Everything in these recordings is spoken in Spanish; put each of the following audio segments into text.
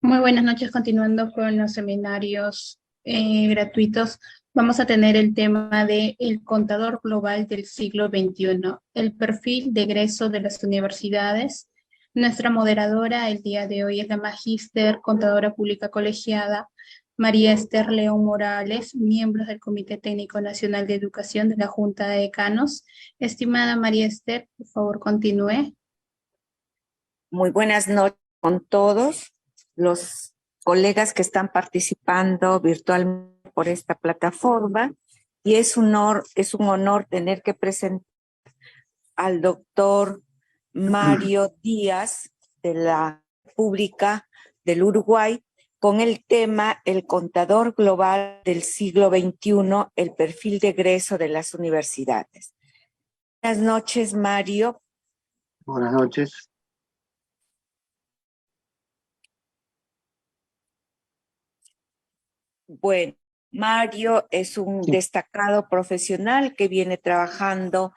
Muy buenas noches, continuando con los seminarios gratuitos. Vamos a tener el tema de el contador global del siglo XXI, el perfil de egreso de las universidades. Nuestra moderadora el día de hoy es la magíster contadora pública colegiada María Esther León Morales, miembro del Comité Técnico Nacional de Educación de la Junta de Decanos. Estimada María Esther, por favor, continúe. Muy buenas noches con todos los colegas que están participando virtualmente por esta plataforma, y es un honor tener que presentar al doctor Mario Díaz de la República del Uruguay con el tema El contador global del siglo XXI, el perfil de egreso de las universidades. Buenas noches, Mario. Buenas noches. Bueno, Mario es un destacado profesional que viene trabajando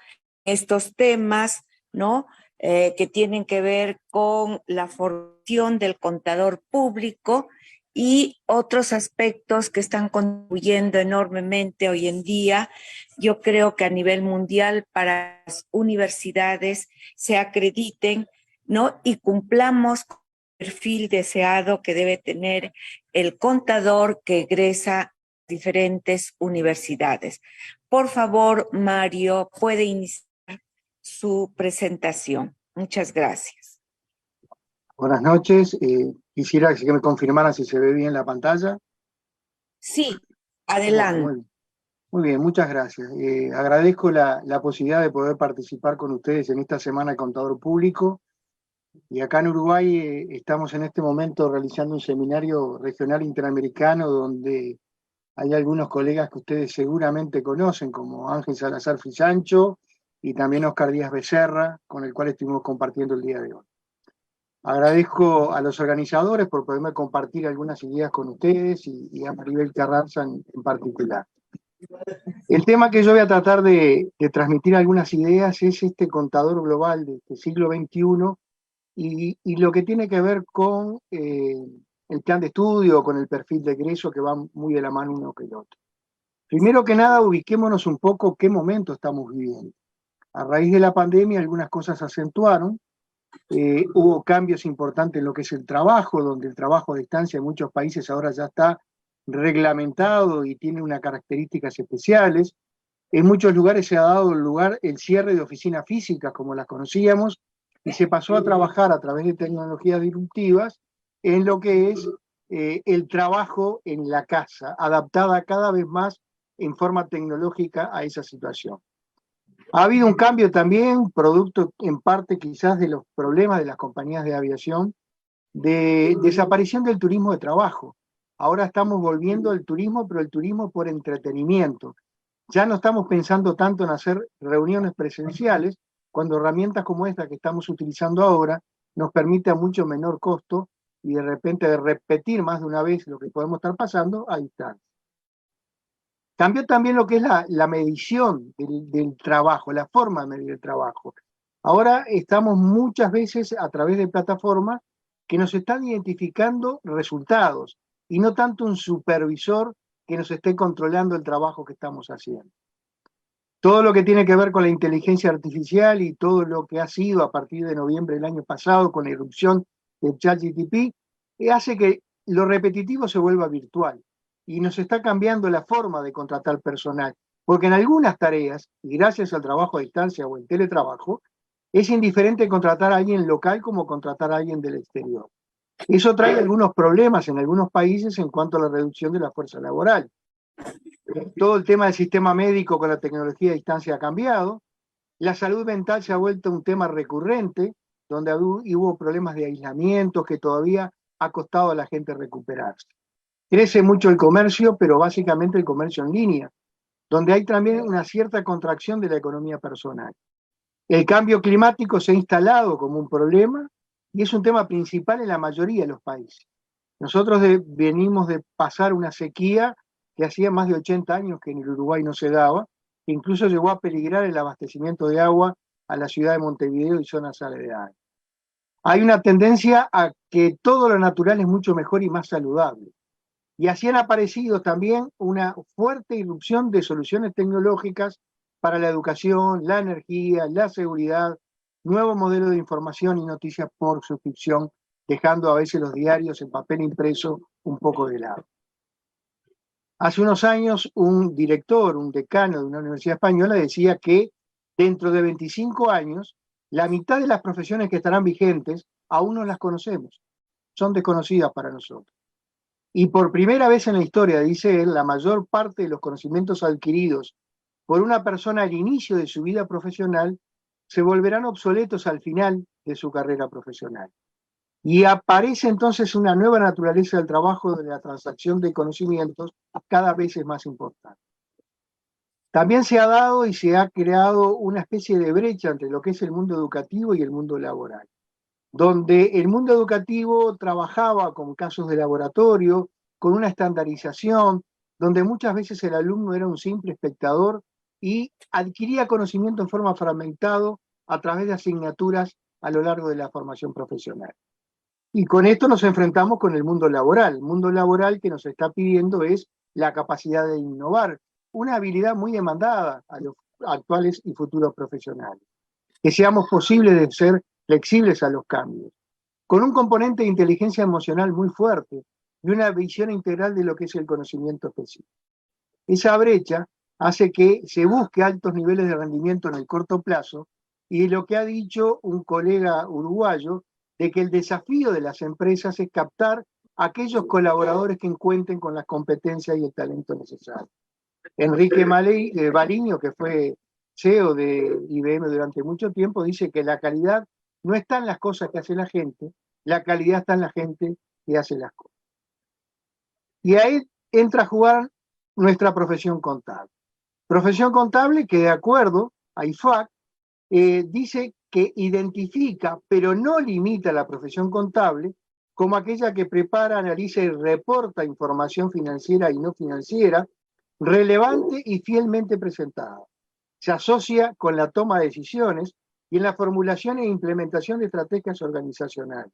estos temas, ¿no? Que tienen que ver con la formación del contador público y otros aspectos que están contribuyendo enormemente hoy en día. Yo creo que a nivel mundial para las universidades se acrediten, ¿no? Y cumplamos con el perfil deseado que debe tener el contador que egresa a diferentes universidades. Por favor, Mario, puede iniciar su presentación. Muchas gracias. Buenas noches. Quisiera que me confirmaran si se ve bien la pantalla. Sí, adelante. Bueno, muy bien, muchas gracias. Agradezco la posibilidad de poder participar con ustedes en esta Semana de Contador Público. Y acá en Uruguay estamos en este momento realizando un seminario regional interamericano donde hay algunos colegas que ustedes seguramente conocen, como Ángel Salazar Frisancho y también Oscar Díaz Becerra, con el cual estuvimos compartiendo el día de hoy. Agradezco a los organizadores por poderme compartir algunas ideas con ustedes y a Maribel Carranza en particular. El tema que yo voy a tratar de transmitir algunas ideas es este contador global de este siglo XXI y lo que tiene que ver con el plan de estudio, con el perfil de egreso, que va muy de la mano uno que el otro. Primero que nada, ubiquémonos un poco qué momento estamos viviendo. A raíz de la pandemia algunas cosas se acentuaron, hubo cambios importantes en lo que es el trabajo, donde el trabajo a distancia en muchos países ahora ya está reglamentado y tiene unas características especiales. En muchos lugares se ha dado el cierre de oficinas físicas como las conocíamos y se pasó a trabajar a través de tecnologías disruptivas en lo que es el trabajo en la casa, adaptada cada vez más en forma tecnológica a esa situación. Ha habido un cambio también, producto en parte quizás de los problemas de las compañías de aviación, de desaparición del turismo de trabajo. Ahora estamos volviendo al turismo, pero el turismo por entretenimiento. Ya no estamos pensando tanto en hacer reuniones presenciales, cuando herramientas como esta que estamos utilizando ahora nos permite a mucho menor costo y de repente de repetir más de una vez lo que podemos estar pasando a distancia. Cambió también lo que es la medición del trabajo, la forma de medir el trabajo. Ahora estamos muchas veces a través de plataformas que nos están identificando resultados y no tanto un supervisor que nos esté controlando el trabajo que estamos haciendo. Todo lo que tiene que ver con la inteligencia artificial y todo lo que ha sido a partir de noviembre del año pasado con la irrupción del ChatGPT hace que lo repetitivo se vuelva virtual y nos está cambiando la forma de contratar personal, porque en algunas tareas, y gracias al trabajo a distancia o el teletrabajo, es indiferente contratar a alguien local como contratar a alguien del exterior. Eso trae algunos problemas en algunos países en cuanto a la reducción de la fuerza laboral. Todo el tema del sistema médico con la tecnología a distancia ha cambiado. La salud mental se ha vuelto un tema recurrente, donde hubo problemas de aislamiento que todavía ha costado a la gente recuperarse. Crece mucho el comercio, pero básicamente el comercio en línea, donde hay también una cierta contracción de la economía personal. El cambio climático se ha instalado como un problema y es un tema principal en la mayoría de los países. Nosotros venimos de pasar una sequía que hacía más de 80 años que en el Uruguay no se daba, que incluso llegó a peligrar el abastecimiento de agua a la ciudad de Montevideo y zonas aledañas. Hay una tendencia a que todo lo natural es mucho mejor y más saludable. Y así han aparecido también una fuerte irrupción de soluciones tecnológicas para la educación, la energía, la seguridad, nuevos modelos de información y noticias por suscripción, dejando a veces los diarios en papel impreso un poco de lado. Hace unos años un director, un decano de una universidad española decía que dentro de 25 años la mitad de las profesiones que estarán vigentes aún no las conocemos, son desconocidas para nosotros. Y por primera vez en la historia, dice él, la mayor parte de los conocimientos adquiridos por una persona al inicio de su vida profesional se volverán obsoletos al final de su carrera profesional. Y aparece entonces una nueva naturaleza del trabajo, de la transacción de conocimientos, cada vez es más importante. También se ha dado y se ha creado una especie de brecha entre lo que es el mundo educativo y el mundo laboral, donde el mundo educativo trabajaba con casos de laboratorio, con una estandarización, donde muchas veces el alumno era un simple espectador y adquiría conocimiento en forma fragmentado a través de asignaturas a lo largo de la formación profesional. Y con esto nos enfrentamos con el mundo laboral. El mundo laboral que nos está pidiendo es la capacidad de innovar, una habilidad muy demandada a los actuales y futuros profesionales. Que seamos posibles de ser flexibles a los cambios, con un componente de inteligencia emocional muy fuerte y una visión integral de lo que es el conocimiento específico. Esa brecha hace que se busque altos niveles de rendimiento en el corto plazo y lo que ha dicho un colega uruguayo, de que el desafío de las empresas es captar a aquellos colaboradores que cuenten con las competencias y el talento necesario. Enrique Baliño, que fue CEO de IBM durante mucho tiempo, dice que la calidad no está en las cosas que hace la gente, la calidad está en la gente que hace las cosas. Y ahí entra a jugar nuestra profesión contable. Profesión contable que, de acuerdo a IFAC, dice que identifica, pero no limita la profesión contable como aquella que prepara, analiza y reporta información financiera y no financiera, relevante y fielmente presentada. Se asocia con la toma de decisiones y en la formulación e implementación de estrategias organizacionales.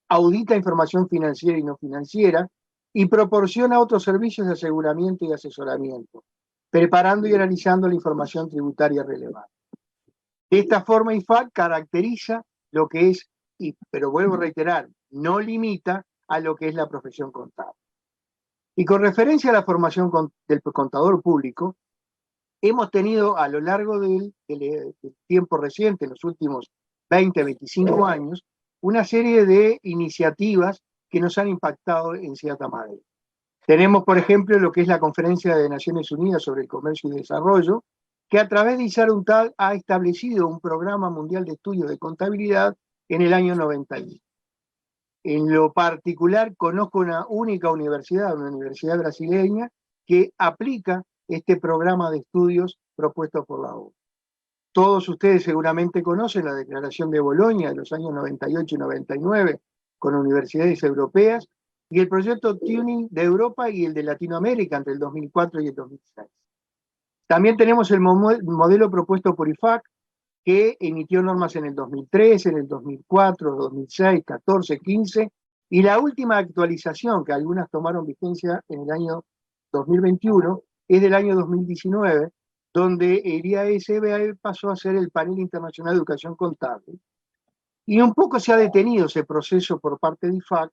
Audita información financiera y no financiera y proporciona otros servicios de aseguramiento y asesoramiento, preparando y analizando la información tributaria relevante. De esta forma, IFAC caracteriza lo que es, pero vuelvo a reiterar, no limita a lo que es la profesión contable. Y con referencia a la formación del contador público, hemos tenido a lo largo del tiempo reciente, en los últimos 20, 25 años, una serie de iniciativas que nos han impactado en cierta manera. Tenemos, por ejemplo, lo que es la Conferencia de Naciones Unidas sobre el Comercio y Desarrollo, que a través de ISAR-UNTAD ha establecido un programa mundial de estudios de contabilidad en el año 91. En lo particular, conozco una única universidad, una universidad brasileña, que aplica este programa de estudios propuesto por la ONU. Todos ustedes seguramente conocen la Declaración de Bolonia de los años 98 y 99 con universidades europeas y el proyecto Tuning de Europa y el de Latinoamérica entre el 2004 y el 2006. También tenemos el modelo propuesto por IFAC, que emitió normas en el 2003, en el 2004, 2006, 14, 15, y la última actualización, que algunas tomaron vigencia en el año 2021, es del año 2019, donde el IASB pasó a ser el Panel Internacional de Educación Contable. Y un poco se ha detenido ese proceso por parte de IFAC,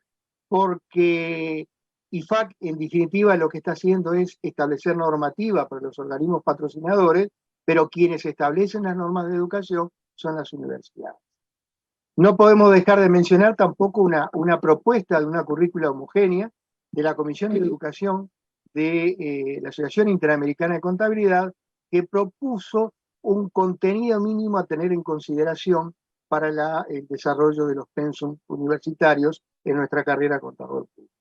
porque IFAC, en definitiva, lo que está haciendo es establecer normativa para los organismos patrocinadores, pero quienes establecen las normas de educación son las universidades. No podemos dejar de mencionar tampoco una propuesta de una currícula homogénea de la Comisión de Educación de la Asociación Interamericana de Contabilidad, que propuso un contenido mínimo a tener en consideración para el desarrollo de los pensum universitarios en nuestra carrera contador público.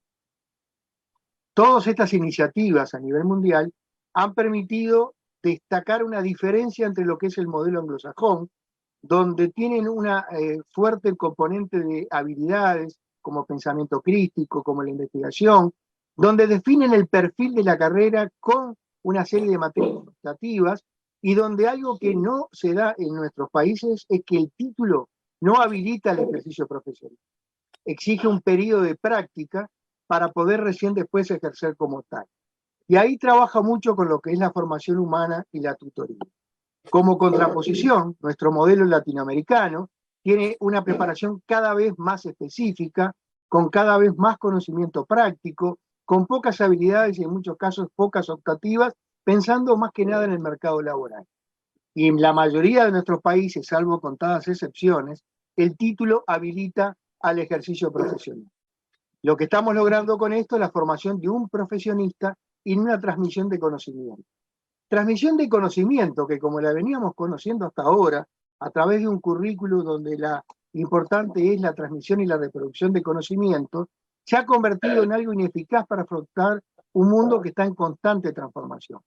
Todas estas iniciativas a nivel mundial han permitido destacar una diferencia entre lo que es el modelo anglosajón, donde tienen una fuerte componente de habilidades como pensamiento crítico, como la investigación, donde definen el perfil de la carrera con una serie de materias optativas y donde algo que no se da en nuestros países es que el título no habilita el ejercicio profesional. Exige un periodo de práctica para poder recién después ejercer como tal. Y ahí trabaja mucho con lo que es la formación humana y la tutoría. Como contraposición, nuestro modelo latinoamericano tiene una preparación cada vez más específica, con cada vez más conocimiento práctico, con pocas habilidades y en muchos casos pocas optativas, pensando más que nada en el mercado laboral. Y en la mayoría de nuestros países, salvo contadas excepciones, el título habilita al ejercicio profesional. Lo que estamos logrando con esto es la formación de un profesionista y una transmisión de conocimiento. Transmisión de conocimiento que, como la veníamos conociendo hasta ahora, a través de un currículo donde la importante es la transmisión y la reproducción de conocimiento, se ha convertido en algo ineficaz para afrontar un mundo que está en constante transformación.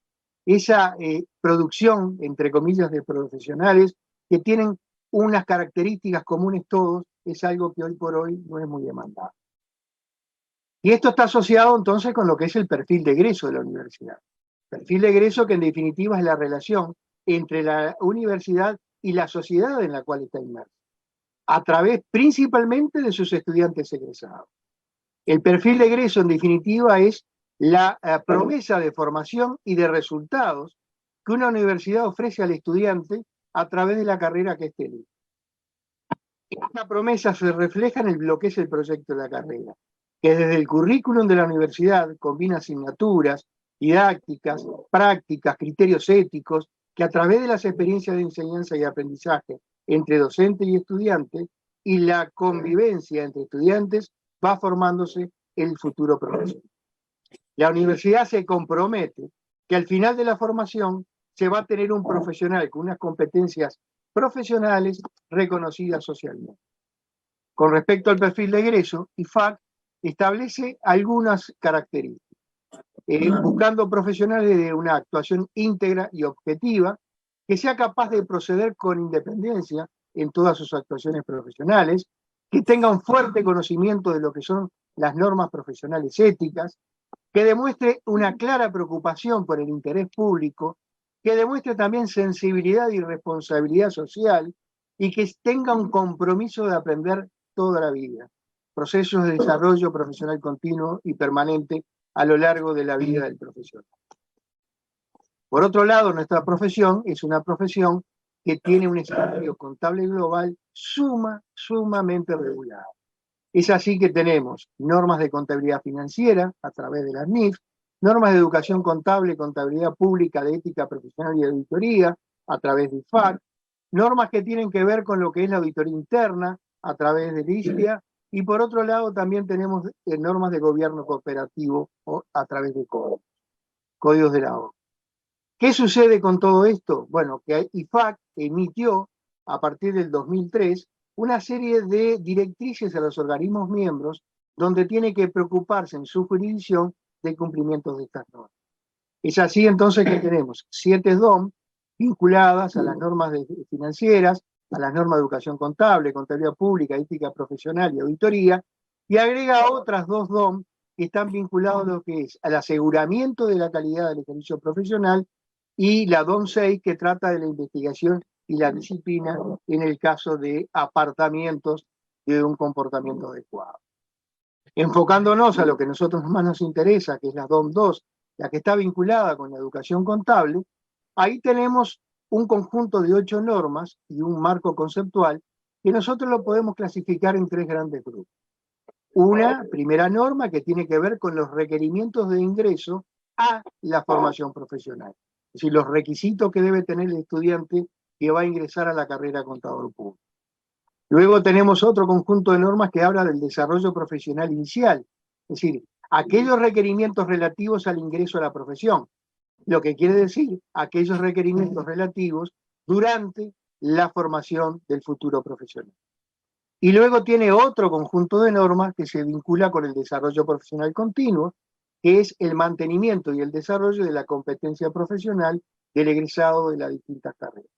Esa producción, entre comillas, de profesionales que tienen unas características comunes todos, es algo que hoy por hoy no es muy demandado. Y esto está asociado entonces con lo que es el perfil de egreso de la universidad. Perfil de egreso que en definitiva es la relación entre la universidad y la sociedad en la cual está inmersa, a través principalmente de sus estudiantes egresados. El perfil de egreso en definitiva es la promesa de formación y de resultados que una universidad ofrece al estudiante a través de la carrera que éste elige. Esta promesa se refleja en lo que es el proyecto de la carrera, que desde el currículum de la universidad combina asignaturas, didácticas, prácticas, criterios éticos, que a través de las experiencias de enseñanza y aprendizaje entre docente y estudiante y la convivencia entre estudiantes va formándose el futuro profesional. La universidad se compromete que al final de la formación se va a tener un profesional con unas competencias profesionales reconocidas socialmente. Con respecto al perfil de egreso, IFAC establece algunas características, buscando profesionales de una actuación íntegra y objetiva, que sea capaz de proceder con independencia en todas sus actuaciones profesionales, que tenga un fuerte conocimiento de lo que son las normas profesionales éticas, que demuestre una clara preocupación por el interés público, que demuestre también sensibilidad y responsabilidad social y que tenga un compromiso de aprender toda la vida. Procesos de desarrollo profesional continuo y permanente a lo largo de la vida del profesional. Por otro lado, nuestra profesión es una profesión que tiene un escenario contable global sumamente regulado. Es así que tenemos normas de contabilidad financiera a través de las NIF, normas de educación contable, contabilidad pública, de ética profesional y de auditoría a través de IFAC, normas que tienen que ver con lo que es la auditoría interna a través del ISPIA, y por otro lado también tenemos normas de gobierno cooperativo a través de códigos de la OCDE. ¿Qué sucede con todo esto? Bueno, que IFAC emitió a partir del 2003 una serie de directrices a los organismos miembros donde tiene que preocuparse en su jurisdicción del cumplimiento de estas normas. Es así entonces que tenemos 7 DOM vinculadas a las normas financieras, a las normas de educación contable, contabilidad pública, ética profesional y auditoría, y agrega otras 2 DOM que están vinculadas a lo que es al aseguramiento de la calidad del ejercicio profesional y la DOM 6 que trata de la investigación y la disciplina en el caso de apartamientos de un comportamiento adecuado. Enfocándonos a lo que a nosotros más nos interesa, que es la DOM 2, la que está vinculada con la educación contable, ahí tenemos un conjunto de 8 normas y un marco conceptual que nosotros lo podemos clasificar en 3 grandes grupos. Una primera norma que tiene que ver con los requerimientos de ingreso a la formación profesional, es decir, los requisitos que debe tener el estudiante que va a ingresar a la carrera contador público. Luego tenemos otro conjunto de normas que habla del desarrollo profesional inicial, es decir, aquellos requerimientos relativos al ingreso a la profesión, lo que quiere decir aquellos requerimientos relativos durante la formación del futuro profesional. Y luego tiene otro conjunto de normas que se vincula con el desarrollo profesional continuo, que es el mantenimiento y el desarrollo de la competencia profesional del egresado de las distintas carreras.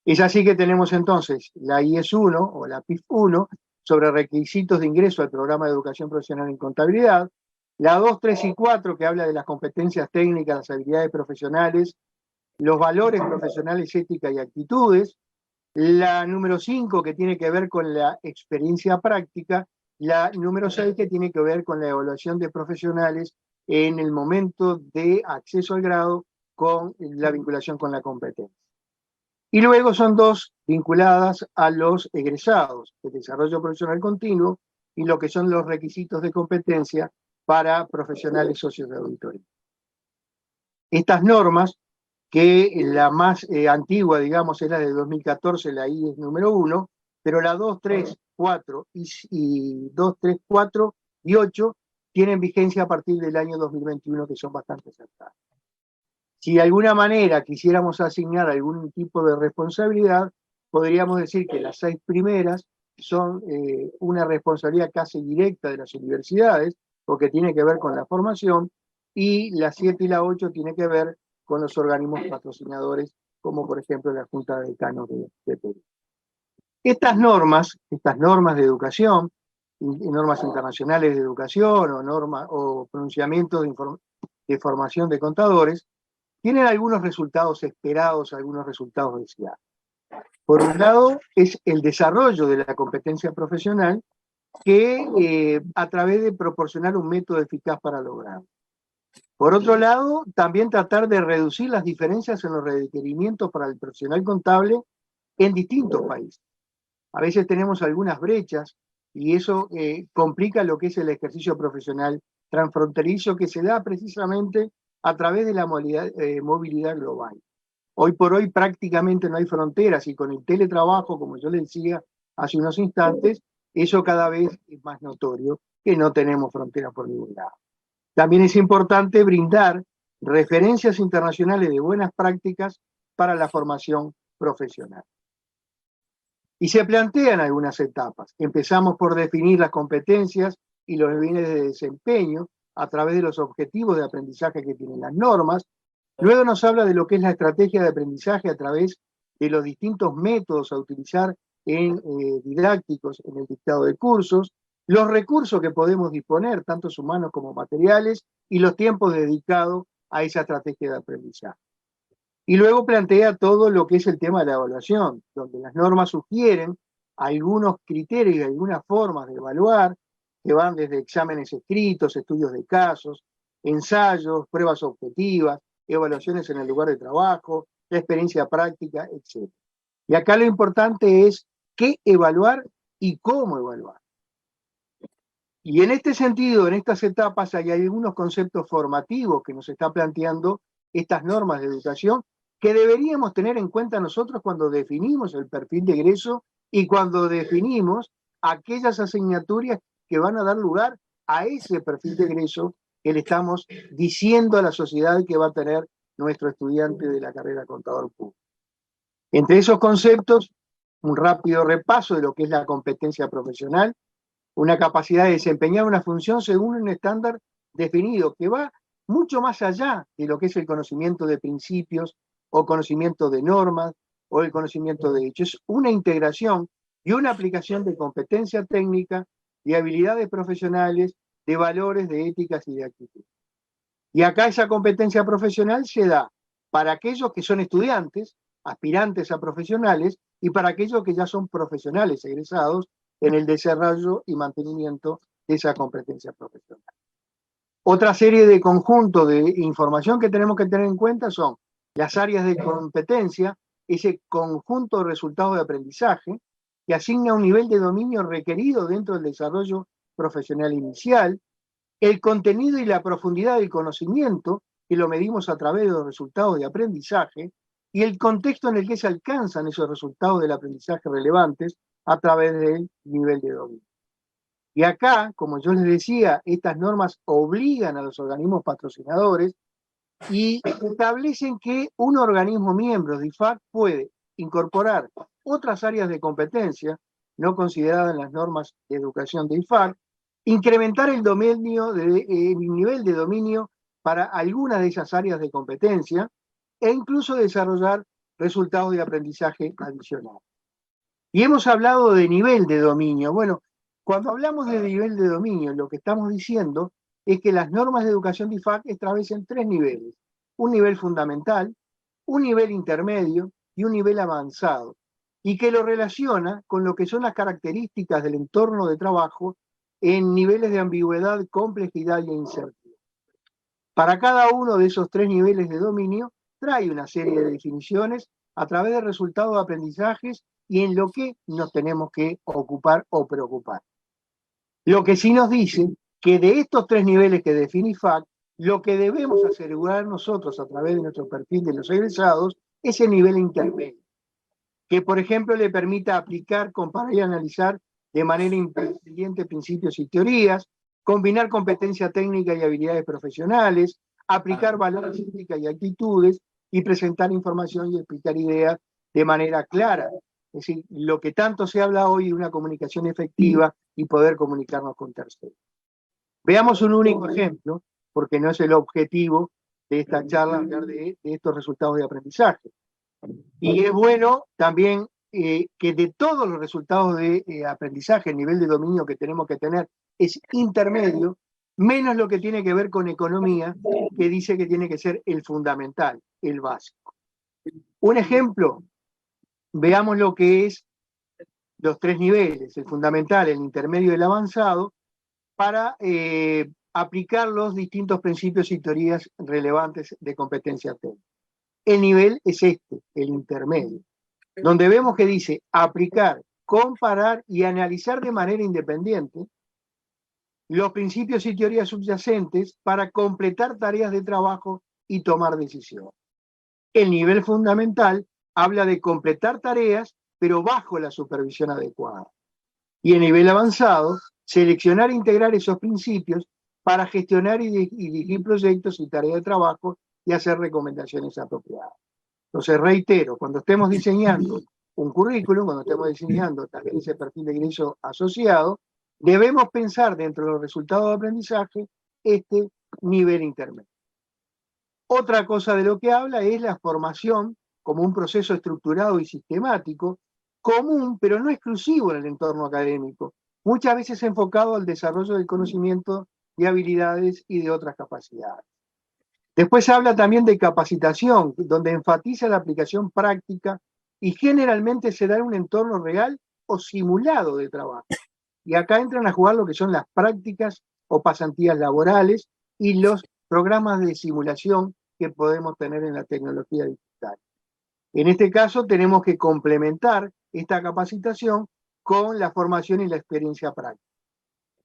Es así que tenemos entonces la IES 1 o la PIF 1 sobre requisitos de ingreso al programa de educación profesional en contabilidad, la 2, 3 y 4 que habla de las competencias técnicas, las habilidades profesionales, los valores profesionales, ética y actitudes, La número 5, que tiene que ver con la experiencia práctica. La número 6, que tiene que ver con la evaluación de profesionales en el momento de acceso al grado con la vinculación con la competencia. Y luego son 2 vinculadas a los egresados, el desarrollo profesional continuo y lo que son los requisitos de competencia para profesionales socios de auditoría. Estas normas, que la más antigua, digamos, es la de 2014, la I es número 1, pero la 2, 3, 4 y 2, 3, 4 y 8 tienen vigencia a partir del año 2021, que son bastante acertadas. Si de alguna manera quisiéramos asignar algún tipo de responsabilidad, podríamos decir que las 6 primeras son una responsabilidad casi directa de las universidades, porque tiene que ver con la formación, y la 7 y la 8 tiene que ver con los organismos patrocinadores, como por ejemplo la Junta de Decanos de Perú. Estas normas de educación, normas internacionales de educación o pronunciamientos de formación de contadores, tienen algunos resultados esperados, algunos resultados deseados. Por un lado, es el desarrollo de la competencia profesional que a través de proporcionar un método eficaz para lograrlo. Por otro lado, también tratar de reducir las diferencias en los requerimientos para el profesional contable en distintos países. A veces tenemos algunas brechas y eso complica lo que es el ejercicio profesional transfronterizo, que se da precisamente a través de la movilidad global. Hoy por hoy prácticamente no hay fronteras, y con el teletrabajo, como yo les decía hace unos instantes, eso cada vez es más notorio, que no tenemos fronteras por ningún lado. También es importante brindar referencias internacionales de buenas prácticas para la formación profesional. Y se plantean algunas etapas. Empezamos por definir las competencias y los niveles de desempeño a través de los objetivos de aprendizaje que tienen las normas. Luego nos habla de lo que es la estrategia de aprendizaje a través de los distintos métodos a utilizar en didácticos, en el dictado de cursos, los recursos que podemos disponer, tanto humanos como materiales, y los tiempos dedicados a esa estrategia de aprendizaje. Y luego plantea todo lo que es el tema de la evaluación, donde las normas sugieren algunos criterios y algunas formas de evaluar, que van desde exámenes escritos, estudios de casos, ensayos, pruebas objetivas, evaluaciones en el lugar de trabajo, la experiencia práctica, etc. Y acá lo importante es qué evaluar y cómo evaluar. Y en este sentido, en estas etapas, hay algunos conceptos formativos que nos está planteando estas normas de educación que deberíamos tener en cuenta nosotros cuando definimos el perfil de egreso y cuando definimos aquellas asignaturas que van a dar lugar a ese perfil de egreso que le estamos diciendo a la sociedad que va a tener nuestro estudiante de la carrera contador público. Entre esos conceptos, un rápido repaso de lo que es la competencia profesional, una capacidad de desempeñar una función según un estándar definido que va mucho más allá de lo que es el conocimiento de principios o conocimiento de normas o el conocimiento de hechos. Es una integración y una aplicación de competencia técnica, de habilidades profesionales, de valores, de éticas y de actitudes. Y acá esa competencia profesional se da para aquellos que son estudiantes, aspirantes a profesionales, y para aquellos que ya son profesionales egresados en el desarrollo y mantenimiento de esa competencia profesional. Otra serie de conjuntos de información que tenemos que tener en cuenta son las áreas de competencia, ese conjunto de resultados de aprendizaje que asigna un nivel de dominio requerido dentro del desarrollo profesional inicial, el contenido y la profundidad del conocimiento, que lo medimos a través de los resultados de aprendizaje, y el contexto en el que se alcanzan esos resultados del aprendizaje relevantes a través del nivel de dominio. Y acá, como yo les decía, estas normas obligan a los organismos patrocinadores y establecen que un organismo miembro de IFAC puede incorporar otras áreas de competencia no consideradas en las normas de educación de IFAC, incrementar el nivel de dominio para algunas de esas áreas de competencia e incluso desarrollar resultados de aprendizaje adicionales. Y hemos hablado de nivel de dominio. Bueno, cuando hablamos de nivel de dominio, lo que estamos diciendo es que las normas de educación de IFAC establecen 3 niveles. Un nivel fundamental, un nivel intermedio y un nivel avanzado. y que lo relaciona con lo que son las características del entorno de trabajo en niveles de ambigüedad, complejidad e incertidumbre. Para cada uno de esos 3 niveles de dominio, trae una serie de definiciones a través de resultados de aprendizajes y en lo que nos tenemos que ocupar o preocupar. Lo que sí nos dice que de estos 3 niveles que define IFAC, lo que debemos asegurar nosotros a través de nuestro perfil de los egresados es el nivel intermedio, que por ejemplo le permita aplicar, comparar y analizar de manera independiente principios y teorías, combinar competencia técnica y habilidades profesionales, aplicar valores éticas y actitudes y presentar información y explicar ideas de manera clara. Es decir, lo que tanto se habla hoy de una comunicación efectiva y poder comunicarnos con terceros. Veamos un único ejemplo, porque no es el objetivo de esta charla hablar de estos resultados de aprendizaje. Y es bueno también que de todos los resultados de aprendizaje, el nivel de dominio que tenemos que tener es intermedio, menos lo que tiene que ver con economía, que dice que tiene que ser el fundamental, el básico. Un ejemplo, veamos lo que es los 3 niveles, el fundamental, el intermedio y el avanzado, para aplicar los distintos principios y teorías relevantes de competencia técnica. El nivel es este, el intermedio, donde vemos que dice aplicar, comparar y analizar de manera independiente los principios y teorías subyacentes para completar tareas de trabajo y tomar decisiones. El nivel fundamental habla de completar tareas, pero bajo la supervisión adecuada. Y el nivel avanzado, seleccionar e integrar esos principios para gestionar y dirigir proyectos y tareas de trabajo y hacer recomendaciones apropiadas. Entonces, reitero, cuando estemos diseñando un currículum, cuando estemos diseñando también ese perfil de ingreso asociado, debemos pensar dentro de los resultados de aprendizaje este nivel intermedio. Otra cosa de lo que habla es la formación como un proceso estructurado y sistemático, común, pero no exclusivo en el entorno académico, muchas veces enfocado al desarrollo del conocimiento, de habilidades y de otras capacidades. Después habla también de capacitación, donde enfatiza la aplicación práctica y generalmente se da en un entorno real o simulado de trabajo. Y acá entran a jugar lo que son las prácticas o pasantías laborales y los programas de simulación que podemos tener en la tecnología digital. En este caso tenemos que complementar esta capacitación con la formación y la experiencia práctica,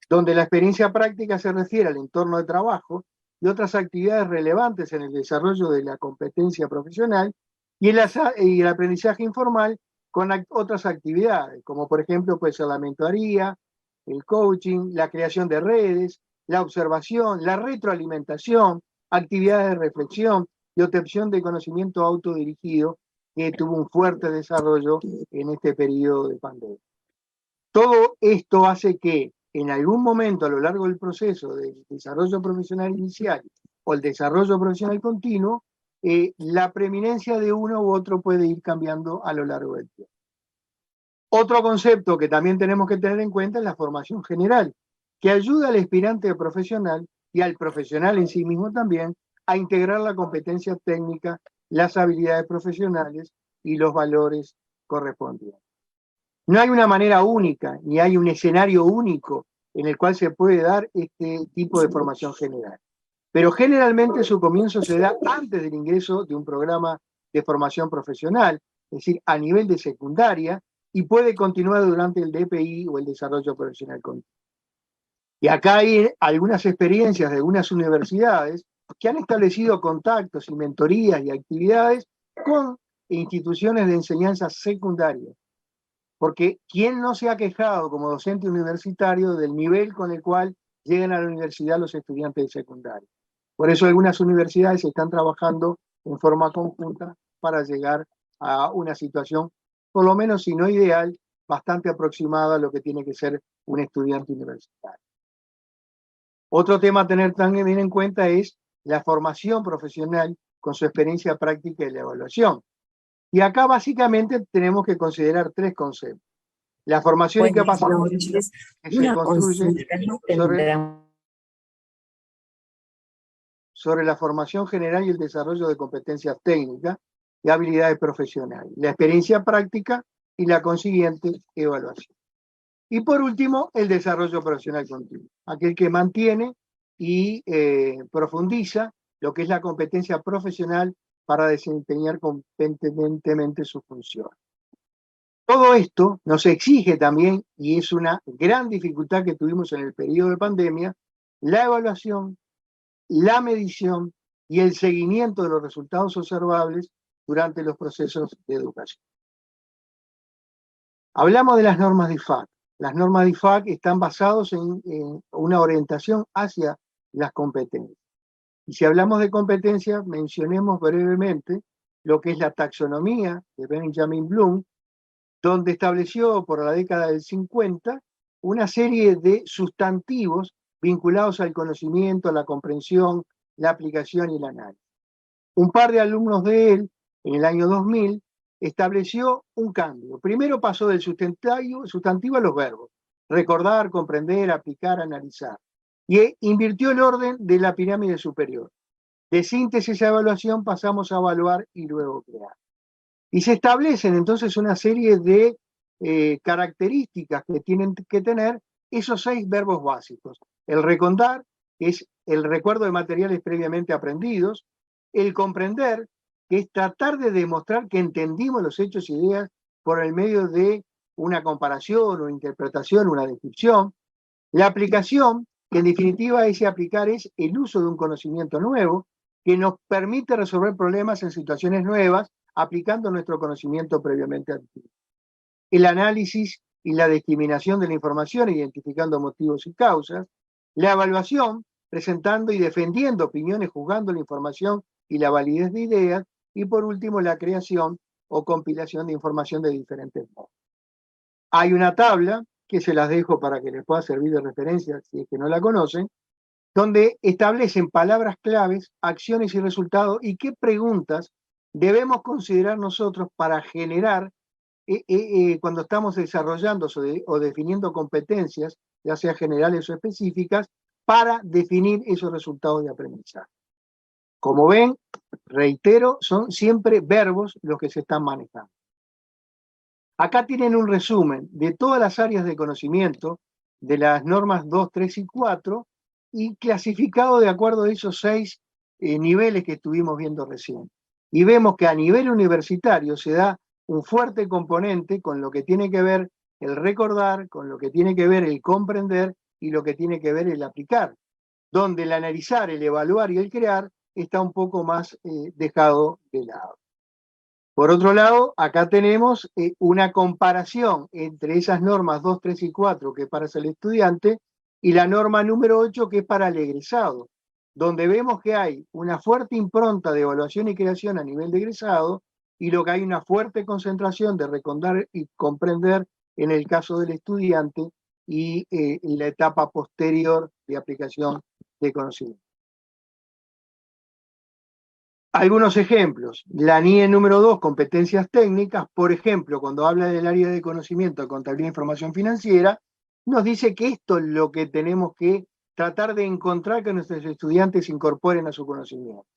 donde la experiencia práctica se refiere al entorno de trabajo y otras actividades relevantes en el desarrollo de la competencia profesional y el aprendizaje informal con otras actividades, como por ejemplo puede ser la mentoría, el coaching, la creación de redes, la observación, la retroalimentación, actividades de reflexión y obtención de conocimiento autodirigido que tuvo un fuerte desarrollo en este periodo de pandemia. Todo esto hace que en algún momento a lo largo del proceso del desarrollo profesional inicial o el desarrollo profesional continuo, la preeminencia de uno u otro puede ir cambiando a lo largo del tiempo. Otro concepto que también tenemos que tener en cuenta es la formación general, que ayuda al aspirante profesional y al profesional en sí mismo también a integrar la competencia técnica, las habilidades profesionales y los valores correspondientes. No hay una manera única, ni hay un escenario único en el cual se puede dar este tipo de formación general. Pero generalmente su comienzo se da antes del ingreso de un programa de formación profesional, es decir, a nivel de secundaria, y puede continuar durante el DPI o el desarrollo profesional continuo. Y acá hay algunas experiencias de algunas universidades que han establecido contactos y mentorías y actividades con instituciones de enseñanza secundaria. Porque ¿quién no se ha quejado como docente universitario del nivel con el cual llegan a la universidad los estudiantes de secundaria? Por eso algunas universidades están trabajando en forma conjunta para llegar a una situación, por lo menos si no ideal, bastante aproximada a lo que tiene que ser un estudiante universitario. Otro tema a tener también en cuenta es la formación profesional con su experiencia práctica y la evaluación. Y acá básicamente tenemos que considerar 3 conceptos. La formación y capacitación que se construye sobre la formación general y el desarrollo de competencias técnicas y habilidades profesionales. La experiencia práctica y la consiguiente evaluación. Y por último, el desarrollo profesional continuo, aquel que mantiene y profundiza lo que es la competencia profesional para desempeñar competentemente su función. Todo esto nos exige también, y es una gran dificultad que tuvimos en el periodo de pandemia, la evaluación, la medición y el seguimiento de los resultados observables durante los procesos de educación. Hablamos de las normas de IFAC. Las normas de IFAC están basadas en una orientación hacia las competencias. Y si hablamos de competencias, mencionemos brevemente lo que es la taxonomía de Benjamin Bloom, donde estableció por la década del 50 una serie de sustantivos vinculados al conocimiento, a la comprensión, la aplicación y el análisis. Un par de alumnos de él, en el año 2000, estableció un cambio. Primero pasó del sustantivo a los verbos: recordar, comprender, aplicar, analizar. Y invirtió el orden de la pirámide superior. De síntesis a evaluación pasamos a evaluar y luego crear. Y se establecen entonces una serie de características que tienen que tener esos 6 verbos básicos. El recordar, que es el recuerdo de materiales previamente aprendidos. El comprender, que es tratar de demostrar que entendimos los hechos e ideas por el medio de una comparación, una interpretación, una descripción. La aplicación, que en definitiva ese aplicar es el uso de un conocimiento nuevo que nos permite resolver problemas en situaciones nuevas aplicando nuestro conocimiento previamente adquirido. El análisis y la discriminación de la información, identificando motivos y causas. La evaluación, presentando y defendiendo opiniones, juzgando la información y la validez de ideas. Y por último, la creación o compilación de información de diferentes modos. Hay una tabla, que se las dejo para que les pueda servir de referencia si es que no la conocen, donde establecen palabras claves, acciones y resultados, y qué preguntas debemos considerar nosotros para generar, cuando estamos desarrollando o definiendo competencias, ya sea generales o específicas, para definir esos resultados de aprendizaje. Como ven, reitero, son siempre verbos los que se están manejando. Acá tienen un resumen de todas las áreas de conocimiento de las normas 2, 3 y 4 y clasificado de acuerdo a esos 6 niveles que estuvimos viendo recién. Y vemos que a nivel universitario se da un fuerte componente con lo que tiene que ver el recordar, con lo que tiene que ver el comprender y lo que tiene que ver el aplicar, donde el analizar, el evaluar y el crear está un poco más dejado de lado. Por otro lado, acá tenemos una comparación entre esas normas 2, 3 y 4, que es para el estudiante, y la norma número 8, que es para el egresado, donde vemos que hay una fuerte impronta de evaluación y creación a nivel de egresado, y lo que hay una fuerte concentración de recordar y comprender en el caso del estudiante y en la etapa posterior de aplicación de conocimiento. Algunos ejemplos. La NIE número 2, competencias técnicas, por ejemplo, cuando habla del área de conocimiento de contabilidad e información financiera, nos dice que esto es lo que tenemos que tratar de encontrar que nuestros estudiantes incorporen a su conocimiento.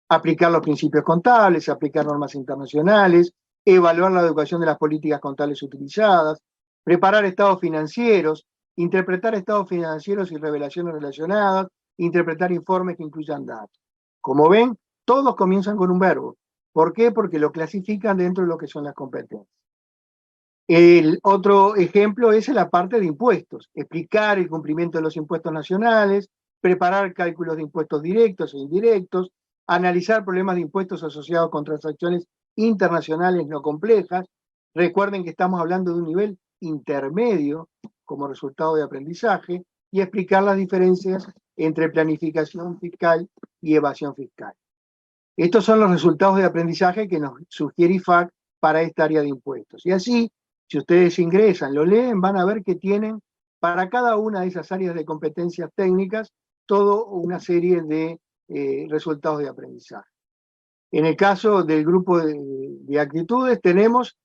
Aplicar los principios contables, aplicar normas internacionales, evaluar la educación de las políticas contables utilizadas, preparar estados financieros, interpretar estados financieros y revelaciones relacionadas, interpretar informes que incluyan datos. Como ven, todos comienzan con un verbo. ¿Por qué? Porque lo clasifican dentro de lo que son las competencias. El otro ejemplo es en la parte de impuestos. Explicar el cumplimiento de los impuestos nacionales, preparar cálculos de impuestos directos e indirectos, analizar problemas de impuestos asociados con transacciones internacionales no complejas. Recuerden que estamos hablando de un nivel intermedio como resultado de aprendizaje, y explicar las diferencias entre planificación fiscal y evasión fiscal. Estos son los resultados de aprendizaje que nos sugiere IFAC para esta área de impuestos. Y así, si ustedes ingresan, lo leen, van a ver que tienen para cada una de esas áreas de competencias técnicas toda una serie de resultados de aprendizaje. En el caso del grupo de actitudes tenemos,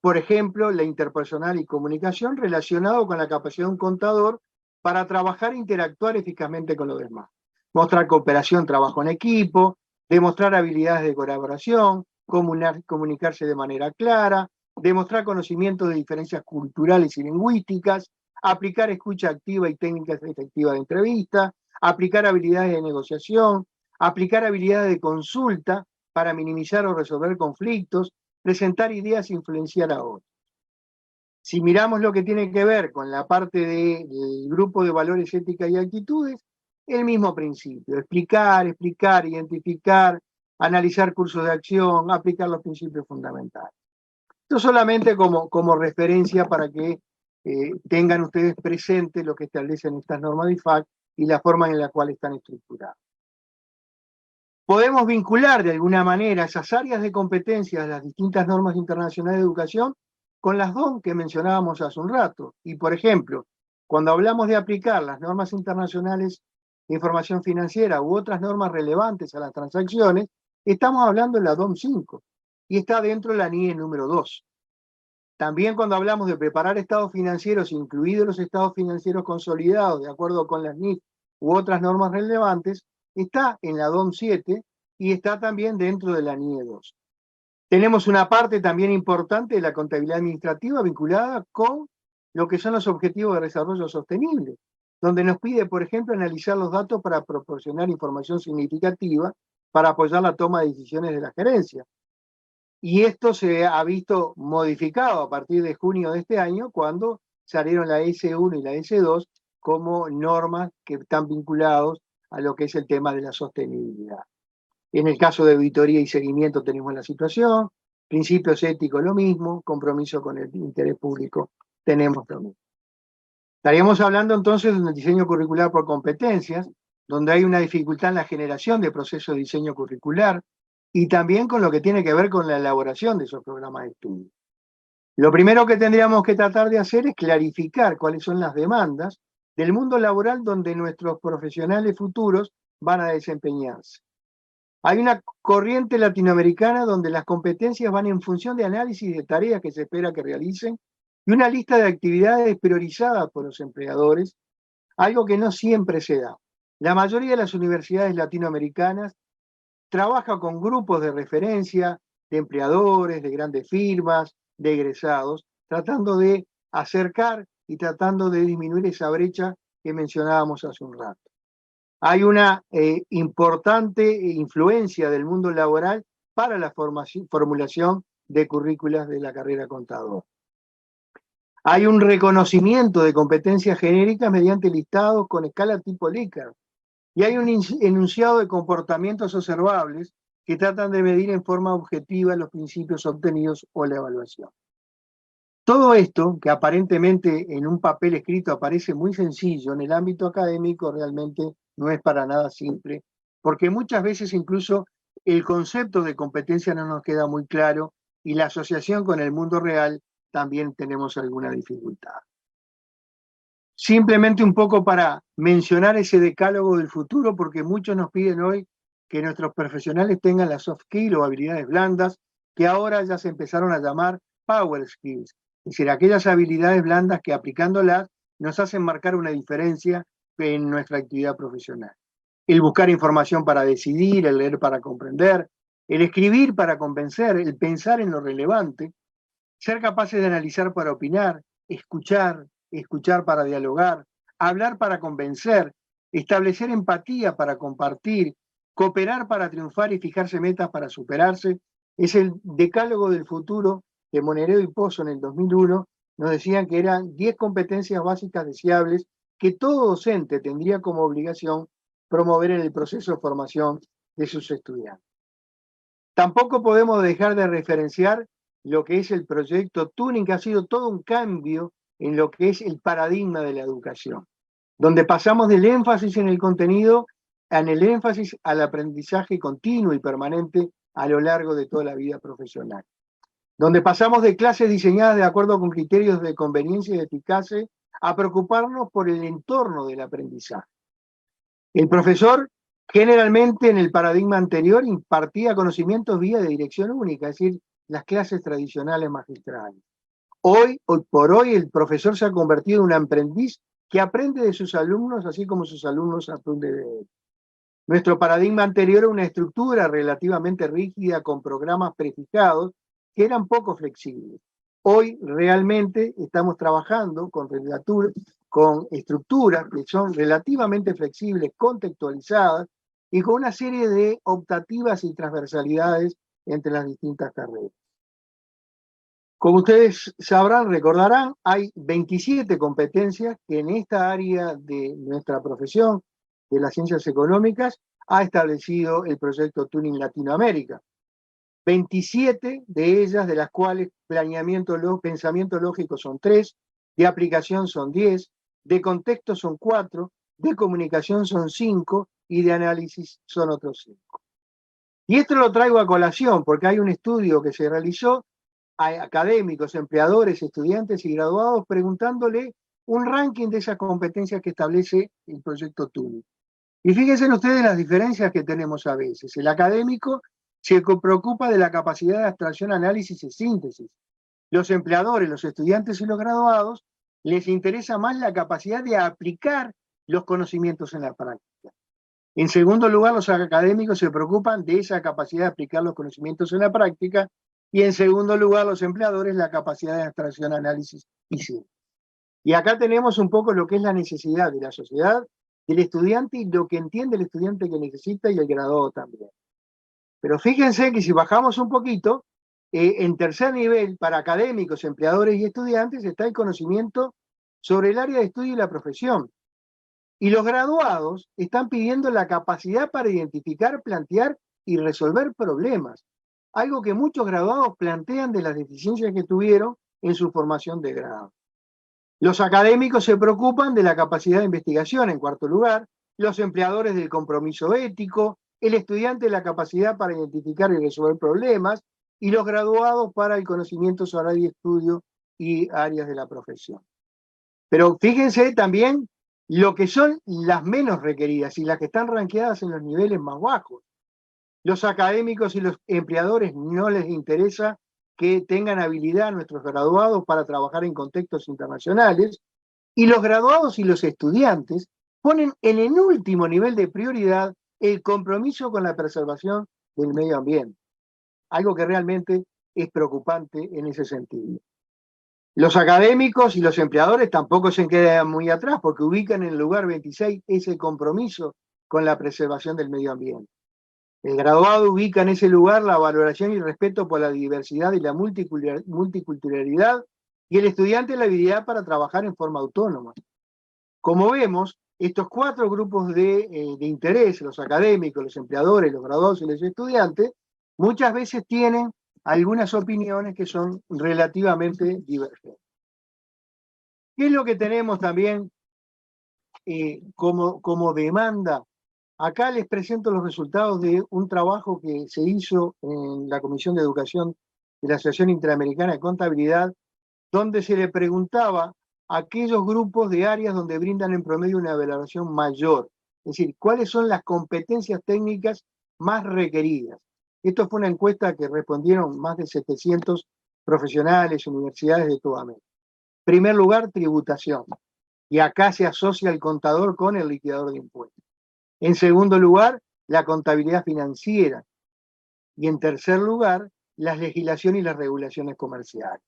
por ejemplo, la interpersonal y comunicación relacionado con la capacidad de un contador para trabajar e interactuar eficazmente con los demás. Mostrar cooperación, trabajo en equipo, demostrar habilidades de colaboración, comunicarse de manera clara, demostrar conocimiento de diferencias culturales y lingüísticas, aplicar escucha activa y técnicas efectivas de entrevista, aplicar habilidades de negociación, aplicar habilidades de consulta para minimizar o resolver conflictos, presentar ideas e influenciar a otros. Si miramos lo que tiene que ver con la parte del grupo de valores, ética y actitudes, el mismo principio, explicar, identificar, analizar cursos de acción, aplicar los principios fundamentales. Esto solamente como referencia para que tengan ustedes presente lo que establecen estas normas de IFAC y la forma en la cual están estructuradas. Podemos vincular de alguna manera esas áreas de competencia de las distintas normas internacionales de educación con las dos que mencionábamos hace un rato. Y por ejemplo, cuando hablamos de aplicar las normas internacionales de información financiera u otras normas relevantes a las transacciones, estamos hablando de la DOM 5 y está dentro de la NIE número 2. También cuando hablamos de preparar estados financieros, incluidos los estados financieros consolidados de acuerdo con las NIF u otras normas relevantes, está en la DOM 7 y está también dentro de la NIE 2. Tenemos una parte también importante de la contabilidad administrativa vinculada con lo que son los objetivos de desarrollo sostenible, donde nos pide, por ejemplo, analizar los datos para proporcionar información significativa para apoyar la toma de decisiones de la gerencia. Y esto se ha visto modificado a partir de junio de este año, cuando salieron la S1 y la S2 como normas que están vinculados a lo que es el tema de la sostenibilidad. En el caso de auditoría y seguimiento tenemos la situación, principios éticos lo mismo, compromiso con el interés público tenemos lo mismo. Estaríamos hablando entonces de un diseño curricular por competencias, donde hay una dificultad en la generación de procesos de diseño curricular y también con lo que tiene que ver con la elaboración de esos programas de estudio. Lo primero que tendríamos que tratar de hacer es clarificar cuáles son las demandas del mundo laboral donde nuestros profesionales futuros van a desempeñarse. Hay una corriente latinoamericana donde las competencias van en función de análisis de tareas que se espera que realicen y una lista de actividades priorizadas por los empleadores, algo que no siempre se da. La mayoría de las universidades latinoamericanas trabaja con grupos de referencia de empleadores, de grandes firmas, de egresados, tratando de acercar y tratando de disminuir esa brecha que mencionábamos hace un rato. Hay una importante influencia del mundo laboral para la formulación de currículas de la carrera contador. Hay un reconocimiento de competencias genéricas mediante listados con escala tipo Likert. Y hay un enunciado de comportamientos observables que tratan de medir en forma objetiva los principios obtenidos o la evaluación. Todo esto, que aparentemente en un papel escrito aparece muy sencillo, en el ámbito académico realmente no es para nada simple, porque muchas veces incluso el concepto de competencia no nos queda muy claro y la asociación con el mundo real también tenemos alguna dificultad. Simplemente un poco para mencionar ese decálogo del futuro, porque muchos nos piden hoy que nuestros profesionales tengan las soft skills o habilidades blandas, que ahora ya se empezaron a llamar power skills, es decir, aquellas habilidades blandas que aplicándolas nos hacen marcar una diferencia en nuestra actividad profesional. El buscar información para decidir, el leer para comprender, el escribir para convencer, el pensar en lo relevante, ser capaces de analizar para opinar, escuchar para dialogar, hablar para convencer, establecer empatía para compartir, cooperar para triunfar y fijarse metas para superarse, es el decálogo del futuro que Moneredo y Pozo en el 2001 nos decían que eran 10 competencias básicas deseables que todo docente tendría como obligación promover en el proceso de formación de sus estudiantes. Tampoco podemos dejar de referenciar lo que es el proyecto Turing, que ha sido todo un cambio en lo que es el paradigma de la educación, donde pasamos del énfasis en el contenido en el énfasis al aprendizaje continuo y permanente a lo largo de toda la vida profesional, donde pasamos de clases diseñadas de acuerdo con criterios de conveniencia y de eficacia a preocuparnos por el entorno del aprendizaje. El profesor generalmente en el paradigma anterior impartía conocimientos vía de dirección única, es decir, las clases tradicionales magistrales. Hoy por hoy, el profesor se ha convertido en un aprendiz que aprende de sus alumnos, así como sus alumnos aprenden de él. Nuestro paradigma anterior era una estructura relativamente rígida con programas prefijados que eran poco flexibles. Hoy realmente estamos trabajando con estructuras que son relativamente flexibles, contextualizadas y con una serie de optativas y transversalidades entre las distintas carreras. Como ustedes sabrán, recordarán, hay 27 competencias que en esta área de nuestra profesión, de las ciencias económicas, ha establecido el proyecto Tuning Latinoamérica. 27 de ellas, de las cuales pensamiento lógico son 3, de aplicación son 10, de contexto son 4, de comunicación son 5 y de análisis son otros 5. Y esto lo traigo a colación porque hay un estudio que se realizó a académicos, empleadores, estudiantes y graduados preguntándole un ranking de esas competencias que establece el proyecto Tuning. Y fíjense ustedes las diferencias que tenemos a veces. El académico se preocupa de la capacidad de abstracción, análisis y síntesis. Los empleadores, los estudiantes y los graduados les interesa más la capacidad de aplicar los conocimientos en la práctica. En segundo lugar, los académicos se preocupan de esa capacidad de aplicar los conocimientos en la práctica y en segundo lugar, los empleadores, la capacidad de abstracción, análisis y síntesis. Y acá tenemos un poco lo que es la necesidad de la sociedad, del estudiante y lo que entiende el estudiante que necesita y el graduado también. Pero fíjense que si bajamos un poquito, en tercer nivel, para académicos, empleadores y estudiantes, está el conocimiento sobre el área de estudio y la profesión. Y los graduados están pidiendo la capacidad para identificar, plantear y resolver problemas. Algo que muchos graduados plantean de las deficiencias que tuvieron en su formación de grado. Los académicos se preocupan de la capacidad de investigación, en cuarto lugar, los empleadores del compromiso ético, el estudiante la capacidad para identificar y resolver problemas, y los graduados para el conocimiento sobre área de estudio y áreas de la profesión. Pero fíjense también lo que son las menos requeridas y las que están rankeadas en los niveles más bajos. Los académicos y los empleadores no les interesa que tengan habilidad nuestros graduados para trabajar en contextos internacionales, y los graduados y los estudiantes ponen en el último nivel de prioridad el compromiso con la preservación del medio ambiente, algo que realmente es preocupante en ese sentido. Los académicos y los empleadores tampoco se quedan muy atrás porque ubican en el lugar 26 ese compromiso con la preservación del medio ambiente. El graduado ubica en ese lugar la valoración y respeto por la diversidad y la multiculturalidad, y el estudiante la habilidad para trabajar en forma autónoma. Como vemos, estos 4 grupos de interés, los académicos, los empleadores, los graduados y los estudiantes, muchas veces tienen algunas opiniones que son relativamente divergentes. ¿Qué es lo que tenemos también como demanda? Acá les presento los resultados de un trabajo que se hizo en la Comisión de Educación de la Asociación Interamericana de Contabilidad, donde se le preguntaba a aquellos grupos de áreas donde brindan en promedio una valoración mayor, es decir, cuáles son las competencias técnicas más requeridas. Esto fue una encuesta que respondieron más de 700 profesionales, universidades de toda América. En primer lugar, tributación, y acá se asocia el contador con el liquidador de impuestos. En segundo lugar, la contabilidad financiera. Y en tercer lugar, la legislación y las regulaciones comerciales.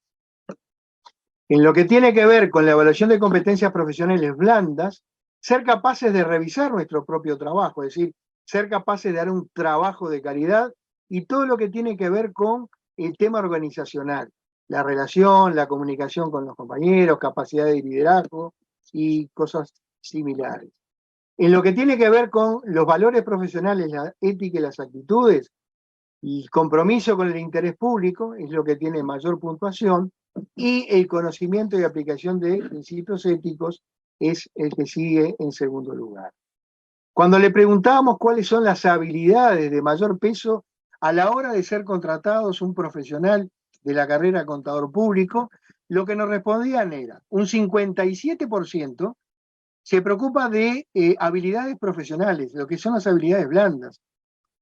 En lo que tiene que ver con la evaluación de competencias profesionales blandas, ser capaces de revisar nuestro propio trabajo, es decir, ser capaces de dar un trabajo de calidad y todo lo que tiene que ver con el tema organizacional, la relación, la comunicación con los compañeros, capacidad de liderazgo y cosas similares. En lo que tiene que ver con los valores profesionales, la ética y las actitudes, el compromiso con el interés público es lo que tiene mayor puntuación, y el conocimiento y aplicación de principios éticos es el que sigue en segundo lugar. Cuando le preguntábamos cuáles son las habilidades de mayor peso a la hora de ser contratados un profesional de la carrera contador público, lo que nos respondían era un 57% se preocupa de habilidades profesionales, lo que son las habilidades blandas,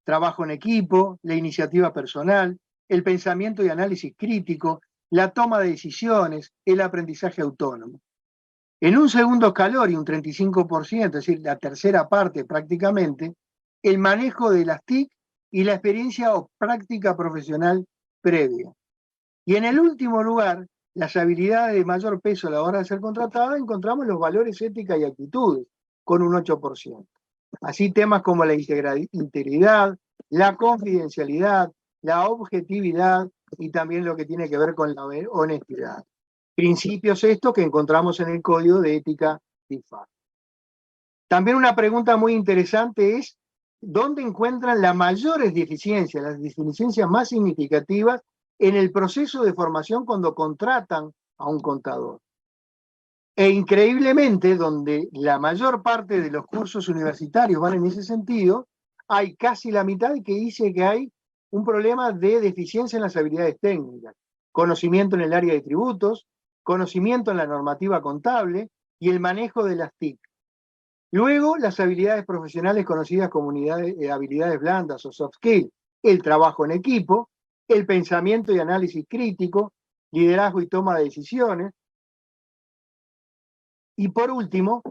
trabajo en equipo, la iniciativa personal, el pensamiento y análisis crítico, la toma de decisiones, el aprendizaje autónomo. En un segundo escalón, y un 35%, es decir, la tercera parte prácticamente, el manejo de las TIC y la experiencia o práctica profesional previa. Y en el último lugar, las habilidades de mayor peso a la hora de ser contratada, encontramos los valores, ética y actitudes, con un 8%. Así temas como la integridad, la confidencialidad, la objetividad y también lo que tiene que ver con la honestidad. Principios estos que encontramos en el Código de Ética DIFAC. También una pregunta muy interesante es, ¿dónde encuentran las mayores deficiencias, las deficiencias más significativas en el proceso de formación cuando contratan a un contador? E increíblemente, donde la mayor parte de los cursos universitarios van en ese sentido, hay casi la mitad que dice que hay un problema de deficiencia en las habilidades técnicas, conocimiento en el área de tributos, conocimiento en la normativa contable y el manejo de las TIC. Luego, las habilidades profesionales conocidas como habilidades blandas o soft skills, el trabajo en equipo, el pensamiento y análisis crítico, liderazgo y toma de decisiones. Y por último,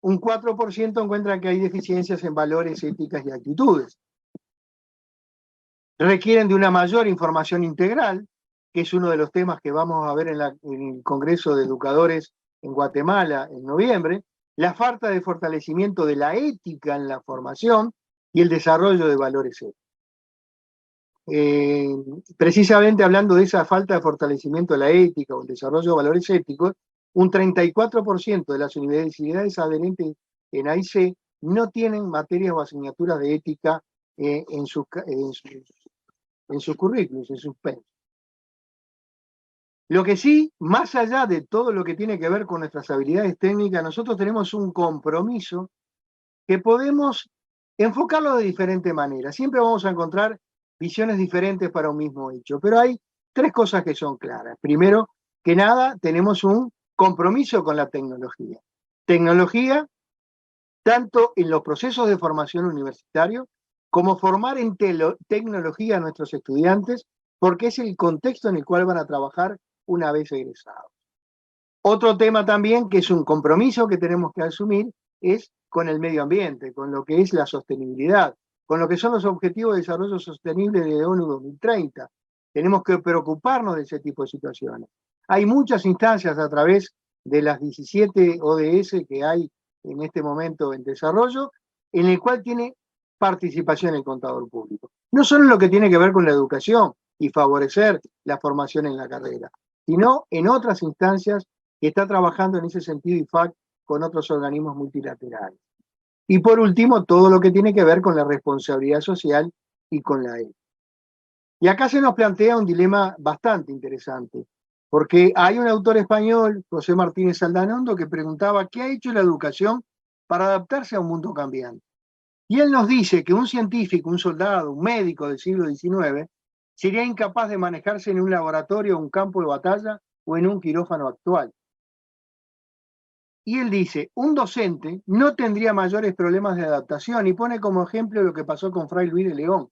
un 4% encuentran que hay deficiencias en valores, éticas y actitudes. Requieren de una mayor información integral, que es uno de los temas que vamos a ver en el Congreso de Educadores en Guatemala en noviembre, la falta de fortalecimiento de la ética en la formación y el desarrollo de valores éticos. Precisamente hablando de esa falta de fortalecimiento de la ética o el desarrollo de valores éticos, un 34% de las universidades adherentes en AIC no tienen materias o asignaturas de ética en sus currículos, en sus pensos. Lo que sí, más allá de todo lo que tiene que ver con nuestras habilidades técnicas, nosotros tenemos un compromiso que podemos enfocarlo de diferente manera. Siempre vamos a encontrar visiones diferentes para un mismo hecho, pero hay tres cosas que son claras. Primero que nada, tenemos un compromiso con la tecnología. Tecnología, tanto en los procesos de formación universitario, como formar en tecnología a nuestros estudiantes, porque es el contexto en el cual van a trabajar una vez egresados. Otro tema también, que es un compromiso que tenemos que asumir, es con el medio ambiente, con lo que es la sostenibilidad, con lo que son los objetivos de desarrollo sostenible de ONU 2030. Tenemos que preocuparnos de ese tipo de situaciones. Hay muchas instancias a través de las 17 ODS que hay en este momento en desarrollo, en el cual tiene participación el contador público. No solo en lo que tiene que ver con la educación y favorecer la formación en la carrera, sino en otras instancias que está trabajando en ese sentido IFAC con otros organismos multilaterales. Y por último, todo lo que tiene que ver con la responsabilidad social y con la ética. Y acá se nos plantea un dilema bastante interesante, porque hay un autor español, José Martínez Aldanondo, que preguntaba ¿qué ha hecho la educación para adaptarse a un mundo cambiante? Y él nos dice que un científico, un soldado, un médico del siglo XIX sería incapaz de manejarse en un laboratorio, un campo de batalla o en un quirófano actual. Y él dice, un docente no tendría mayores problemas de adaptación y pone como ejemplo lo que pasó con Fray Luis de León,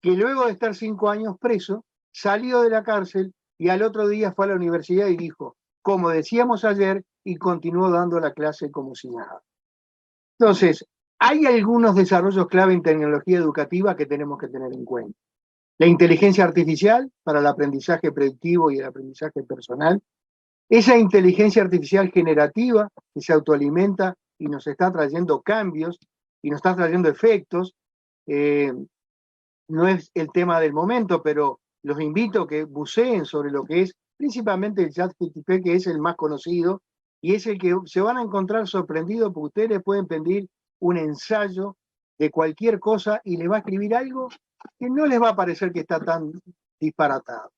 que luego de estar 5 años preso, salió de la cárcel y al otro día fue a la universidad y dijo, como decíamos ayer, y continuó dando la clase como si nada. Entonces, hay algunos desarrollos clave en tecnología educativa que tenemos que tener en cuenta. La inteligencia artificial para el aprendizaje predictivo y el aprendizaje personal. Esa inteligencia artificial generativa que se autoalimenta y nos está trayendo cambios y nos está trayendo efectos. No es el tema del momento, pero los invito a que buceen sobre lo que es principalmente el ChatGPT, que es el más conocido y es el que se van a encontrar sorprendidos porque ustedes les pueden pedir un ensayo de cualquier cosa y les va a escribir algo que no les va a parecer que está tan disparatado.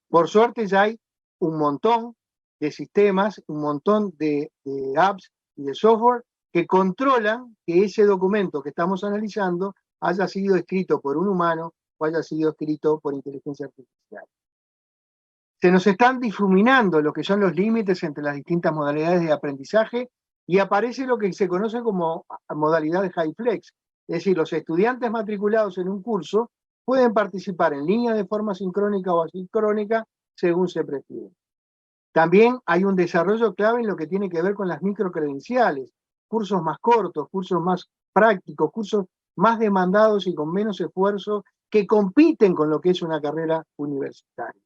Por suerte ya hay un montón de sistemas, un montón de apps y de software que controlan que ese documento que estamos analizando haya sido escrito por un humano o haya sido escrito por inteligencia artificial. Se nos están difuminando lo que son los límites entre las distintas modalidades de aprendizaje y aparece lo que se conoce como modalidad de high flex. Es decir, los estudiantes matriculados en un curso pueden participar en línea de forma sincrónica o asincrónica según se prefiere. También hay un desarrollo clave en lo que tiene que ver con las microcredenciales, cursos más cortos, cursos más prácticos, cursos más demandados y con menos esfuerzo que compiten con lo que es una carrera universitaria.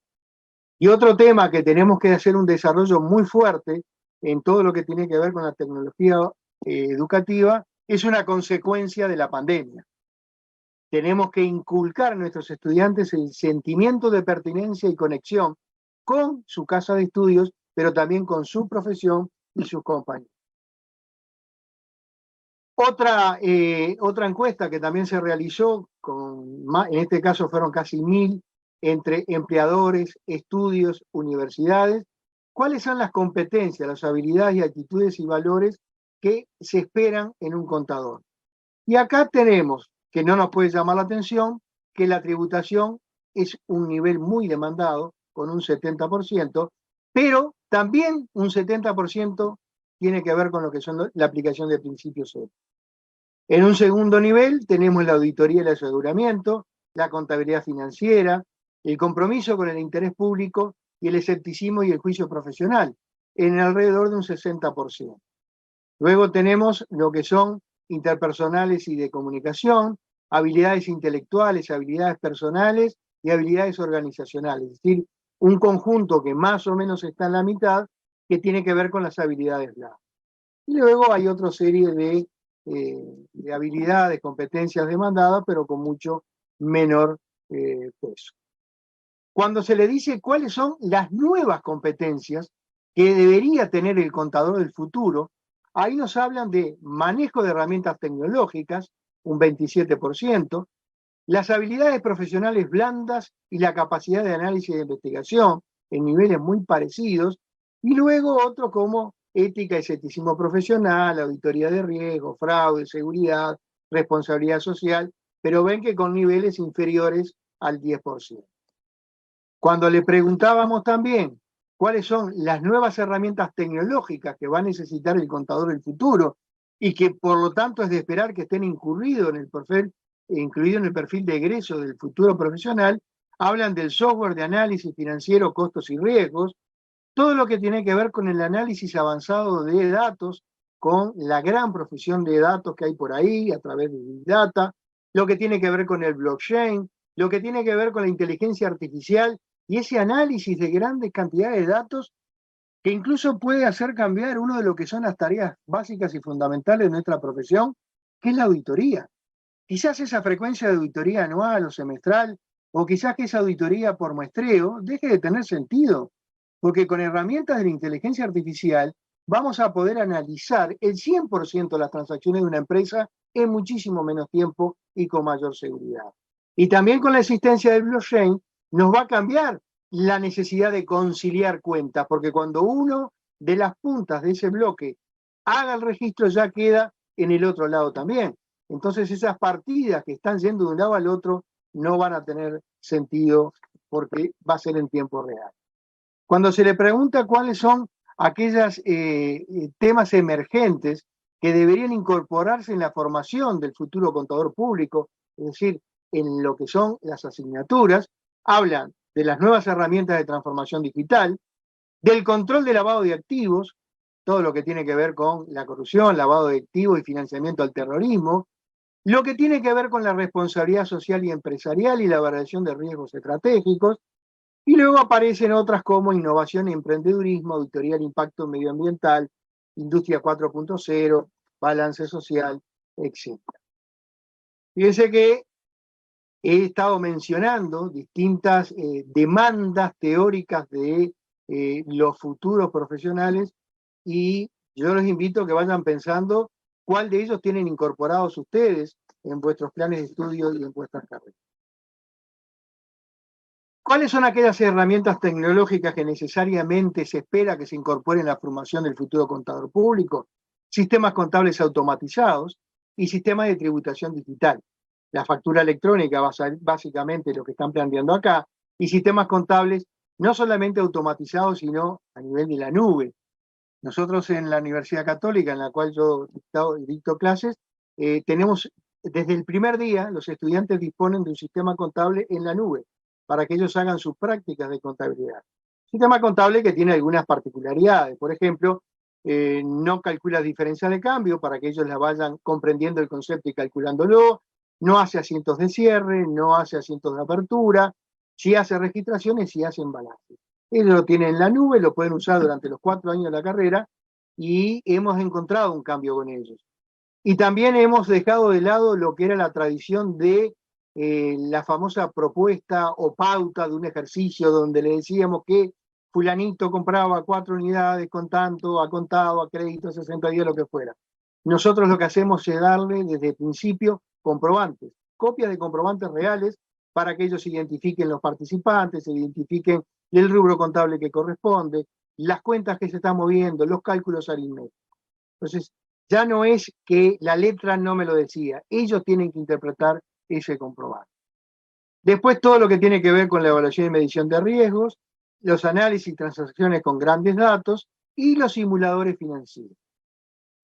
Y otro tema que tenemos que hacer un desarrollo muy fuerte en todo lo que tiene que ver con la tecnología educativa es una consecuencia de la pandemia. Tenemos que inculcar a nuestros estudiantes el sentimiento de pertenencia y conexión con su casa de estudios, pero también con su profesión y sus compañeros. Otra encuesta que también se realizó, en este caso fueron casi 1000, entre empleadores, estudios, universidades, ¿cuáles son las competencias, las habilidades y actitudes y valores que se esperan en un contador? Y acá tenemos, que no nos puede llamar la atención, que la tributación es un nivel muy demandado, con un 70%, pero también un 70% tiene que ver con lo que son la aplicación de principios éticos. En un segundo nivel tenemos la auditoría y el aseguramiento, la contabilidad financiera, el compromiso con el interés público y el escepticismo y el juicio profesional, en alrededor de un 60%. Luego tenemos lo que son interpersonales y de comunicación, habilidades intelectuales, habilidades personales y habilidades organizacionales, es decir, un conjunto que más o menos está en la mitad, que tiene que ver con las habilidades blandas. Y luego hay otra serie de habilidades, competencias demandadas, pero con mucho menor peso. Cuando se le dice cuáles son las nuevas competencias que debería tener el contador del futuro, ahí nos hablan de manejo de herramientas tecnológicas, un 27%, las habilidades profesionales blandas y la capacidad de análisis y de investigación en niveles muy parecidos, y luego otro como ética y escepticismo profesional, auditoría de riesgo, fraude, seguridad, responsabilidad social, pero ven que con niveles inferiores al 10%. Cuando le preguntábamos también cuáles son las nuevas herramientas tecnológicas que va a necesitar el contador del futuro y que por lo tanto es de esperar que estén incluidos en el perfil de egreso del futuro profesional, hablan del software de análisis financiero, costos y riesgos, todo lo que tiene que ver con el análisis avanzado de datos, con la gran profusión de datos que hay por ahí a través de Big Data, lo que tiene que ver con el blockchain, lo que tiene que ver con la inteligencia artificial y ese análisis de grandes cantidades de datos que incluso puede hacer cambiar uno de lo que son las tareas básicas y fundamentales de nuestra profesión, que es la auditoría. Quizás esa frecuencia de auditoría anual o semestral, o quizás que esa auditoría por muestreo, deje de tener sentido, porque con herramientas de la inteligencia artificial vamos a poder analizar el 100% de las transacciones de una empresa en muchísimo menos tiempo y con mayor seguridad. Y también con la existencia del blockchain nos va a cambiar la necesidad de conciliar cuentas, porque cuando uno de las puntas de ese bloque haga el registro ya queda en el otro lado también. Entonces esas partidas que están yendo de un lado al otro no van a tener sentido porque va a ser en tiempo real. Cuando se le pregunta cuáles son aquellos temas emergentes que deberían incorporarse en la formación del futuro contador público, es decir, en lo que son las asignaturas, hablan de las nuevas herramientas de transformación digital, del control de lavado de activos, todo lo que tiene que ver con la corrupción, lavado de activos y financiamiento al terrorismo, lo que tiene que ver con la responsabilidad social y empresarial y la evaluación de riesgos estratégicos, y luego aparecen otras como innovación y emprendedurismo, auditoría del impacto medioambiental, industria 4.0, balance social, etc. Fíjense que he estado mencionando distintas demandas teóricas de los futuros profesionales y yo los invito a que vayan pensando cuál de ellos tienen incorporados ustedes en vuestros planes de estudio y en vuestras carreras. ¿Cuáles son aquellas herramientas tecnológicas que necesariamente se espera que se incorporen en la formación del futuro contador público? Sistemas contables automatizados y sistemas de tributación digital. La factura electrónica, básicamente lo que están planteando acá, y sistemas contables no solamente automatizados, sino a nivel de la nube. Nosotros en la Universidad Católica, en la cual yo dicto clases, tenemos desde el primer día, los estudiantes disponen de un sistema contable en la nube, para que ellos hagan sus prácticas de contabilidad. Sistema contable que tiene algunas particularidades. Por ejemplo, no calcula diferencias de cambio para que ellos la vayan comprendiendo el concepto y calculándolo, no hace asientos de cierre, no hace asientos de apertura, sí hace registraciones y hace balances. Ellos lo tienen en la nube, lo pueden usar durante los 4 años de la carrera y hemos encontrado un cambio con ellos. Y también hemos dejado de lado lo que era la tradición de la famosa propuesta o pauta de un ejercicio donde le decíamos que fulanito compraba 4 unidades con tanto, a contado, a crédito, 60 días, lo que fuera. Nosotros lo que hacemos es darle desde el principio comprobantes, copias de comprobantes reales para que ellos identifiquen los participantes, identifiquen el rubro contable que corresponde, las cuentas que se están moviendo, los cálculos aritméticos. Entonces, ya no es que la letra no me lo decía, ellos tienen que interpretar ese comprobante. Después todo lo que tiene que ver con la evaluación y medición de riesgos, los análisis y transacciones con grandes datos y los simuladores financieros.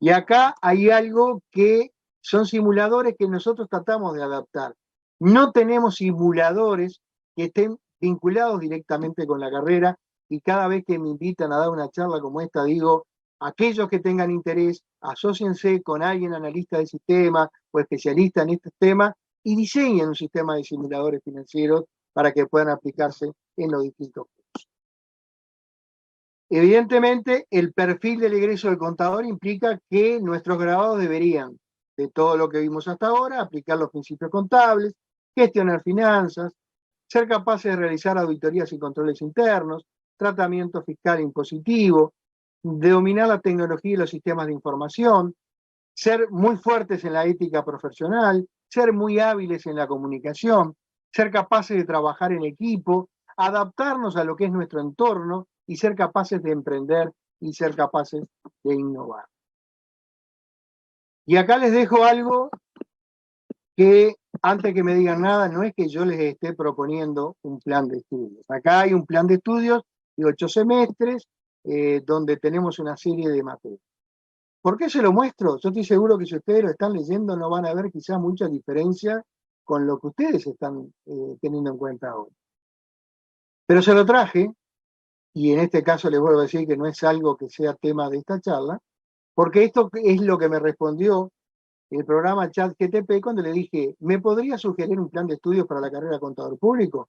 Y acá hay algo que son simuladores que nosotros tratamos de adaptar. No tenemos simuladores que estén vinculados directamente con la carrera y cada vez que me invitan a dar una charla como esta digo, aquellos que tengan interés, asóciense con alguien analista de sistema o especialista en este tema y diseñen un sistema de simuladores financieros para que puedan aplicarse en los distintos cursos. Evidentemente, el perfil del egreso del contador implica que nuestros graduados deberían, de todo lo que vimos hasta ahora, aplicar los principios contables, gestionar finanzas, ser capaces de realizar auditorías y controles internos, tratamiento fiscal e impositivo, de dominar la tecnología y los sistemas de información, ser muy fuertes en la ética profesional, ser muy hábiles en la comunicación, ser capaces de trabajar en equipo, adaptarnos a lo que es nuestro entorno y ser capaces de emprender y ser capaces de innovar. Y acá les dejo algo que, antes que me digan nada, no es que yo les esté proponiendo un plan de estudios. Acá hay un plan de estudios de 8 semestres, donde tenemos una serie de materias. ¿Por qué se lo muestro? Yo estoy seguro que si ustedes lo están leyendo no van a ver quizás mucha diferencia con lo que ustedes están teniendo en cuenta ahora. Pero se lo traje, y en este caso les vuelvo a decir que no es algo que sea tema de esta charla, porque esto es lo que me respondió el programa ChatGPT cuando le dije, ¿me podría sugerir un plan de estudios para la carrera de contador público?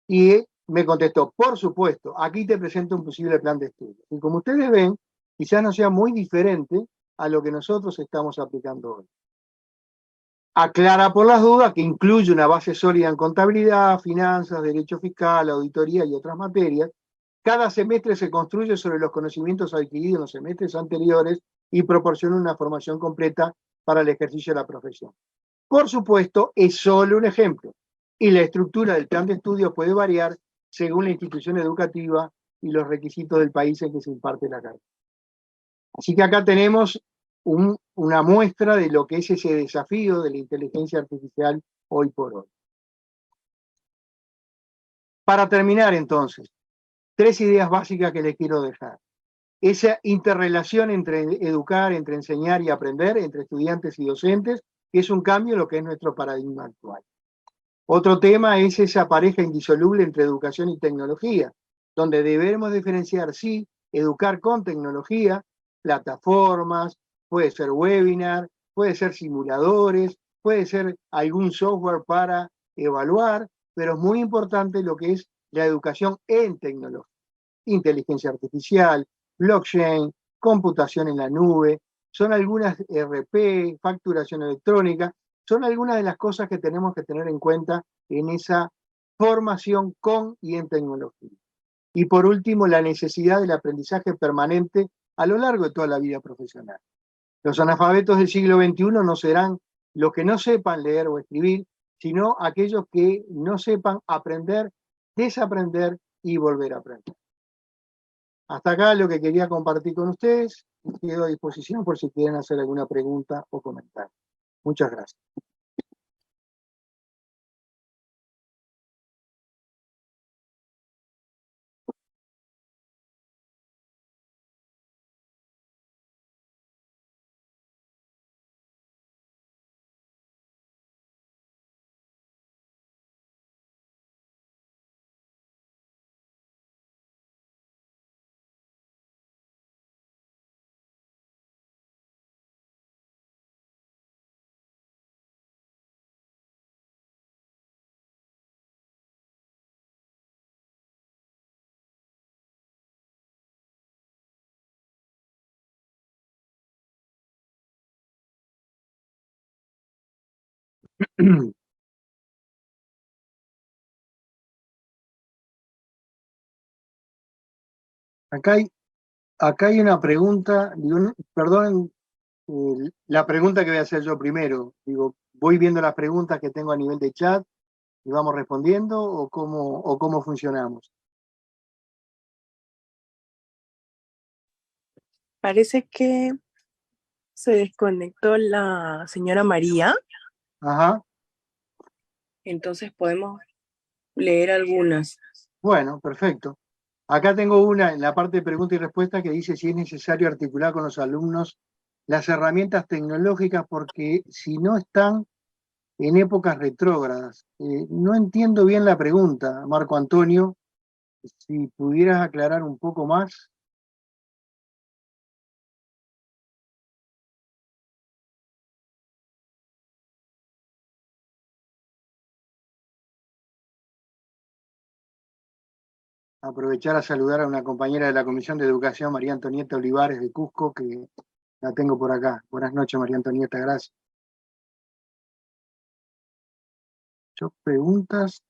Y me contestó, por supuesto, aquí te presento un posible plan de estudios. Y como ustedes ven, quizás no sea muy diferente a lo que nosotros estamos aplicando hoy. Aclara por las dudas que incluye una base sólida en contabilidad, finanzas, derecho fiscal, auditoría y otras materias. Cada semestre se construye sobre los conocimientos adquiridos en los semestres anteriores y proporciona una formación completa para el ejercicio de la profesión. Por supuesto, es solo un ejemplo y la estructura del plan de estudios puede variar según la institución educativa y los requisitos del país en que se imparte la carrera. Así que acá tenemos una muestra de lo que es ese desafío de la inteligencia artificial hoy por hoy. Para terminar entonces, 3 ideas básicas que les quiero dejar. Esa interrelación entre educar, entre enseñar y aprender, entre estudiantes y docentes, que es un cambio en lo que es nuestro paradigma actual. Otro tema es esa pareja indisoluble entre educación y tecnología, donde debemos diferenciar, sí, educar con tecnología, plataformas, puede ser webinar, puede ser simuladores, puede ser algún software para evaluar, pero es muy importante lo que es la educación en tecnología, inteligencia artificial, blockchain, computación en la nube, son algunas ERP, facturación electrónica, son algunas de las cosas que tenemos que tener en cuenta en esa formación con y en tecnología. Y por último, la necesidad del aprendizaje permanente a lo largo de toda la vida profesional. Los analfabetos del siglo XXI no serán los que no sepan leer o escribir, sino aquellos que no sepan aprender, desaprender y volver a aprender. Hasta acá lo que quería compartir con ustedes. Quedo a disposición por si quieren hacer alguna pregunta o comentario. Muchas gracias. Acá hay una pregunta, digo, perdón, la pregunta que voy a hacer yo primero. Digo, ¿voy viendo las preguntas que tengo a nivel de chat y vamos respondiendo o cómo funcionamos? Parece que se desconectó la señora María, Ajá. entonces podemos leer algunas. Bueno, perfecto. Acá tengo una en la parte de pregunta y respuesta que dice si es necesario articular con los alumnos las herramientas tecnológicas porque si no están en épocas retrógradas. No entiendo bien la pregunta, Marco Antonio. Si pudieras aclarar un poco más. Aprovechar a saludar a una compañera de la Comisión de Educación, María Antonieta Olivares de Cusco, que la tengo por acá. Buenas noches, María Antonieta, gracias. ¿Yo preguntas?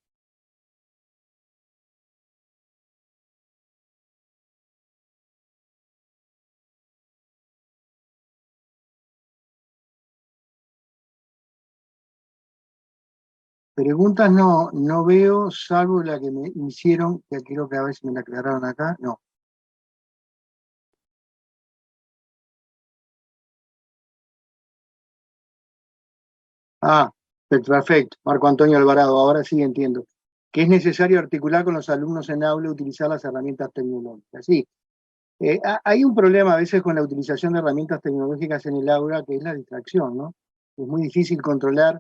Preguntas no veo, salvo la que me hicieron, que creo que a veces me la aclararon acá. No. Ah, perfecto. Marco Antonio Alvarado, ahora sí entiendo. Que es necesario articular con los alumnos en aula y utilizar las herramientas tecnológicas. Sí, hay un problema a veces con la utilización de herramientas tecnológicas en el aula, que es la distracción, ¿no? Es muy difícil controlar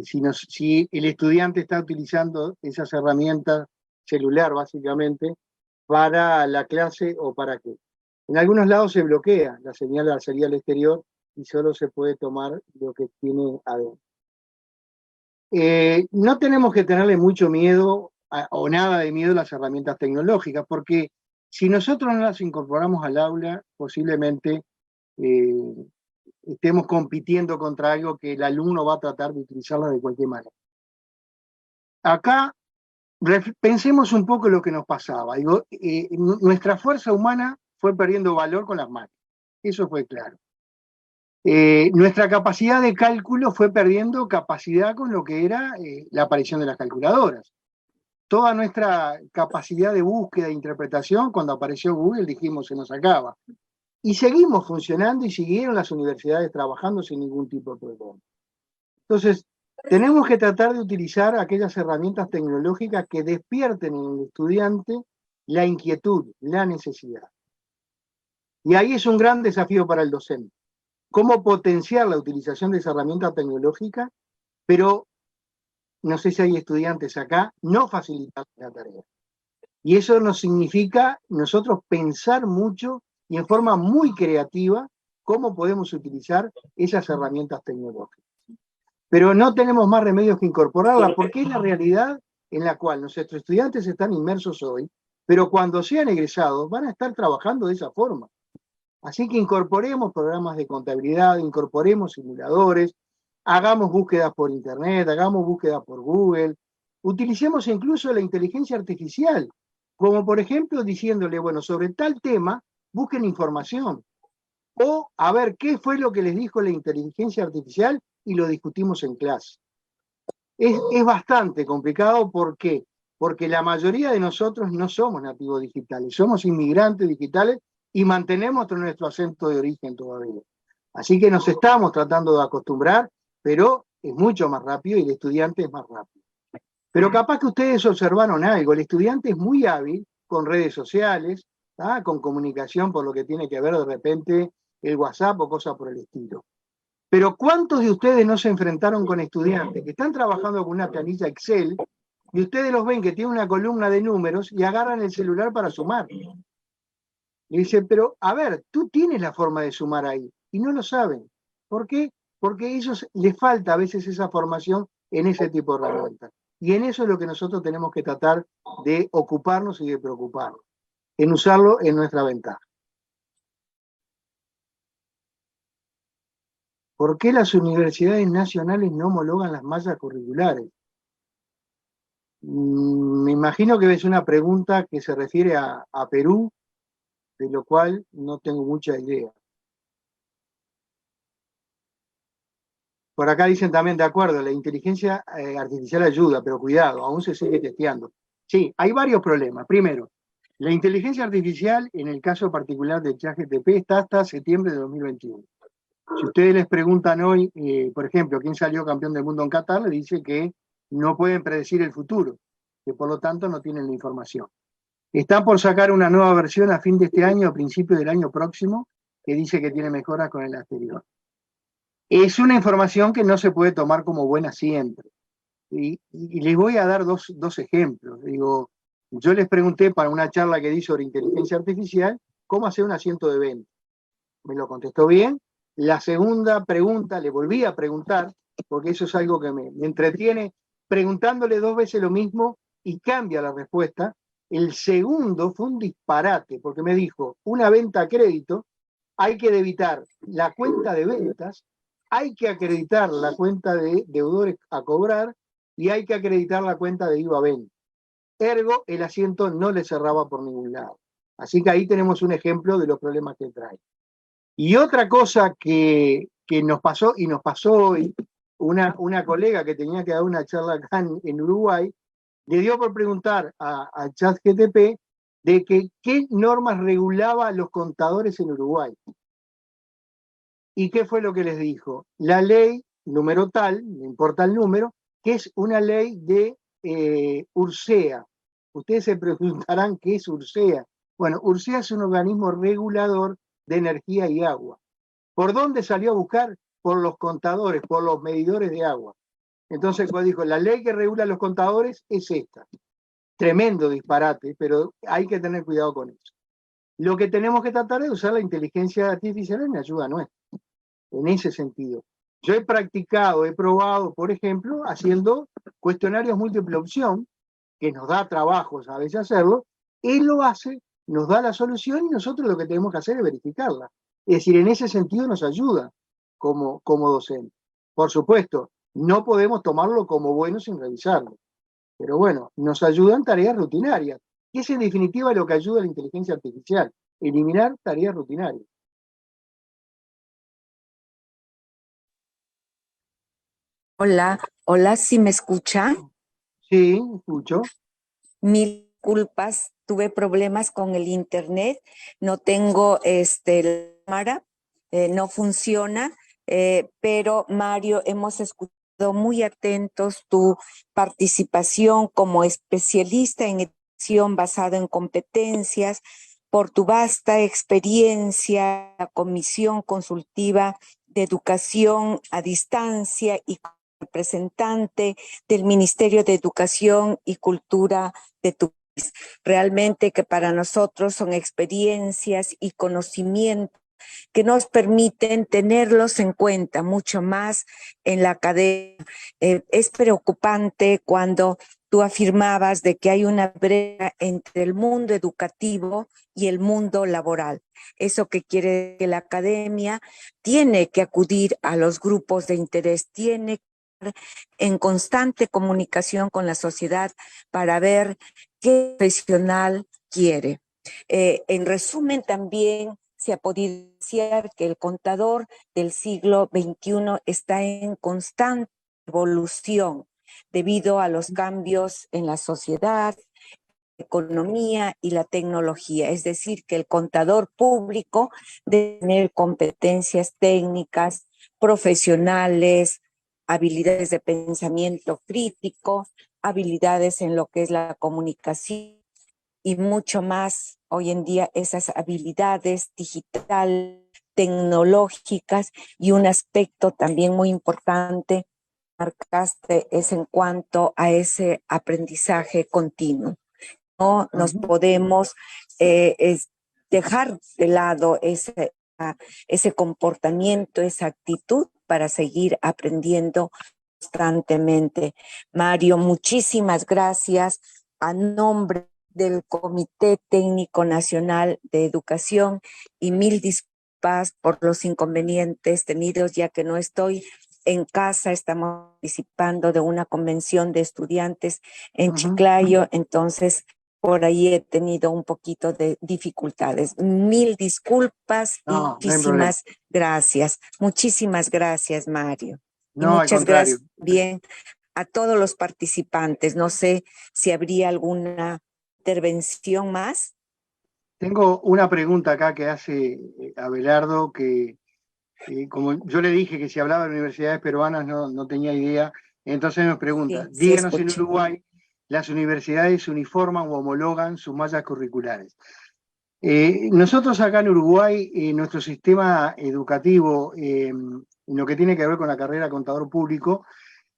si el estudiante está utilizando esas herramientas, celular básicamente, para la clase o para qué. En algunos lados se bloquea la señal al exterior y solo se puede tomar lo que tiene adentro. No tenemos que tenerle mucho miedo o nada de miedo a las herramientas tecnológicas, porque si nosotros no las incorporamos al aula, posiblemente estemos compitiendo contra algo que el alumno va a tratar de utilizarla de cualquier manera. Acá pensemos un poco lo que nos pasaba. Digo, nuestra fuerza humana fue perdiendo valor con las máquinas. Eso fue claro. Nuestra capacidad de cálculo fue perdiendo capacidad con lo que era la aparición de las calculadoras. Toda nuestra capacidad de búsqueda e interpretación, cuando apareció Google, dijimos, se nos acaba. Y seguimos funcionando y siguieron las universidades trabajando sin ningún tipo de problema. Entonces, tenemos que tratar de utilizar aquellas herramientas tecnológicas que despierten en el estudiante la inquietud, la necesidad. Y ahí es un gran desafío para el docente. Cómo potenciar la utilización de esa herramienta tecnológica, pero no sé si hay estudiantes acá, no facilitar la tarea. Y eso nos significa nosotros pensar mucho y en forma muy creativa cómo podemos utilizar esas herramientas tecnológicas. Pero no tenemos más remedios que incorporarla, porque es la realidad en la cual nuestros estudiantes están inmersos hoy, pero cuando sean egresados van a estar trabajando de esa forma. Así que incorporemos programas de contabilidad, incorporemos simuladores, hagamos búsquedas por internet, hagamos búsquedas por Google, utilicemos incluso la inteligencia artificial, como por ejemplo diciéndole, bueno, sobre tal tema, busquen información, o a ver qué fue lo que les dijo la inteligencia artificial y lo discutimos en clase. Es bastante complicado, ¿por qué? Porque la mayoría de nosotros no somos nativos digitales, somos inmigrantes digitales y mantenemos nuestro acento de origen todavía. Así que nos estamos tratando de acostumbrar, pero es mucho más rápido y el estudiante es más rápido. Pero capaz que ustedes observaron algo, el estudiante es muy hábil con redes sociales, ¿tá? Con comunicación por lo que tiene que ver de repente el WhatsApp o cosas por el estilo. Pero ¿cuántos de ustedes no se enfrentaron con estudiantes que están trabajando con una planilla Excel y ustedes los ven que tienen una columna de números y agarran el celular para sumar? Y dicen, pero a ver, tú tienes la forma de sumar ahí y no lo saben. ¿Por qué? Porque a ellos les falta a veces esa formación en ese tipo de herramientas. Y en eso es lo que nosotros tenemos que tratar de ocuparnos y de preocuparnos, en usarlo en nuestra ventaja. ¿Por qué las universidades nacionales no homologan las mallas curriculares? Me imagino que es una pregunta que se refiere a Perú, de lo cual no tengo mucha idea. Por acá dicen también, de acuerdo, la inteligencia artificial ayuda, pero cuidado, aún se sigue testeando. Sí, hay varios problemas. Primero, la inteligencia artificial, en el caso particular de ChatGPT, está hasta septiembre de 2021. Si ustedes les preguntan hoy, por ejemplo, quién salió campeón del mundo en Qatar, le dice que no pueden predecir el futuro, que por lo tanto no tienen la información. Están por sacar una nueva versión a fin de este año, a principios del año próximo, que dice que tiene mejoras con el anterior. Es una información que no se puede tomar como buena siempre. Y les voy a dar dos ejemplos. Digo, yo les pregunté para una charla que di sobre inteligencia artificial, ¿cómo hacer un asiento de venta? Me lo contestó bien. La segunda pregunta, le volví a preguntar, porque eso es algo que me entretiene, preguntándole 2 veces lo mismo y cambia la respuesta. El segundo fue un disparate, porque me dijo, una venta a crédito, hay que debitar la cuenta de ventas, hay que acreditar la cuenta de deudores a cobrar y hay que acreditar la cuenta de IVA venta. Ergo, el asiento no le cerraba por ningún lado. Así que ahí tenemos un ejemplo de los problemas que trae. Y otra cosa que nos pasó, y nos pasó hoy, una colega que tenía que dar una charla acá en Uruguay, le dio por preguntar a ChatGPT de que qué normas regulaba a los contadores en Uruguay. ¿Y qué fue lo que les dijo? La ley número tal, no importa el número, que es una ley de URSEA. Ustedes se preguntarán qué es URSEA. Bueno, URSEA es un organismo regulador de energía y agua. ¿Por dónde salió a buscar? Por los contadores, por los medidores de agua. Entonces, cuando dijo, la ley que regula a los contadores es esta. Tremendo disparate, pero hay que tener cuidado con eso. Lo que tenemos que tratar es usar la inteligencia artificial en ayuda nuestra, en ese sentido. Yo he practicado, he probado, por ejemplo, haciendo cuestionarios múltiple opción, que nos da trabajo a veces hacerlo, él lo hace, nos da la solución y nosotros lo que tenemos que hacer es verificarla. Es decir, en ese sentido nos ayuda como docente. Por supuesto, no podemos tomarlo como bueno sin revisarlo. Pero bueno, nos ayudan tareas rutinarias. Y es en definitiva lo que ayuda a la inteligencia artificial, eliminar tareas rutinarias. Hola, hola, ¿sí me escucha? Sí, escucho. Mil culpas, tuve problemas con el internet, no tengo la cámara, no funciona, pero Mario, hemos escuchado muy atentos tu participación como especialista en educación basada en competencias, por tu vasta experiencia, la Comisión Consultiva de Educación a Distancia y representante del Ministerio de Educación y Cultura de tu país. Realmente que para nosotros son experiencias y conocimientos que nos permiten tenerlos en cuenta mucho más en la academia. Es preocupante cuando tú afirmabas de que hay una brecha entre el mundo educativo y el mundo laboral. Eso que quiere decir que la academia tiene que acudir a los grupos de interés, tiene en constante comunicación con la sociedad para ver qué profesional quiere. En resumen, también se ha podido decir que el contador del siglo XXI está en constante evolución debido a los cambios en la sociedad, economía y la tecnología. Es decir, que el contador público debe tener competencias técnicas, profesionales, habilidades de pensamiento crítico, habilidades en lo que es la comunicación y mucho más. Hoy en día esas habilidades digitales, tecnológicas y un aspecto también muy importante marcaste es en cuanto a ese aprendizaje continuo. No nos podemos dejar de lado ese comportamiento, esa actitud para seguir aprendiendo constantemente. Mario, muchísimas gracias a nombre del Comité Técnico Nacional de Educación y mil disculpas disculpas por los inconvenientes tenidos, ya que no estoy en casa. Estamos participando de una convención de estudiantes en Chiclayo, entonces por ahí he tenido un poquito de dificultades. Mil disculpas y No, no hay problema. muchísimas gracias. Muchísimas gracias, Mario. Y No, al muchas contrario. gracias bien a todos los participantes. No sé si habría alguna intervención más. Tengo una pregunta acá que hace Abelardo, que como yo le dije que si hablaba de universidades peruanas no tenía idea, entonces nos pregunta, Sí, sí díganos en escuché. Uruguay, ¿las universidades uniforman o homologan sus mallas curriculares? Nosotros acá en Uruguay, nuestro sistema educativo, en lo que tiene que ver con la carrera de contador público,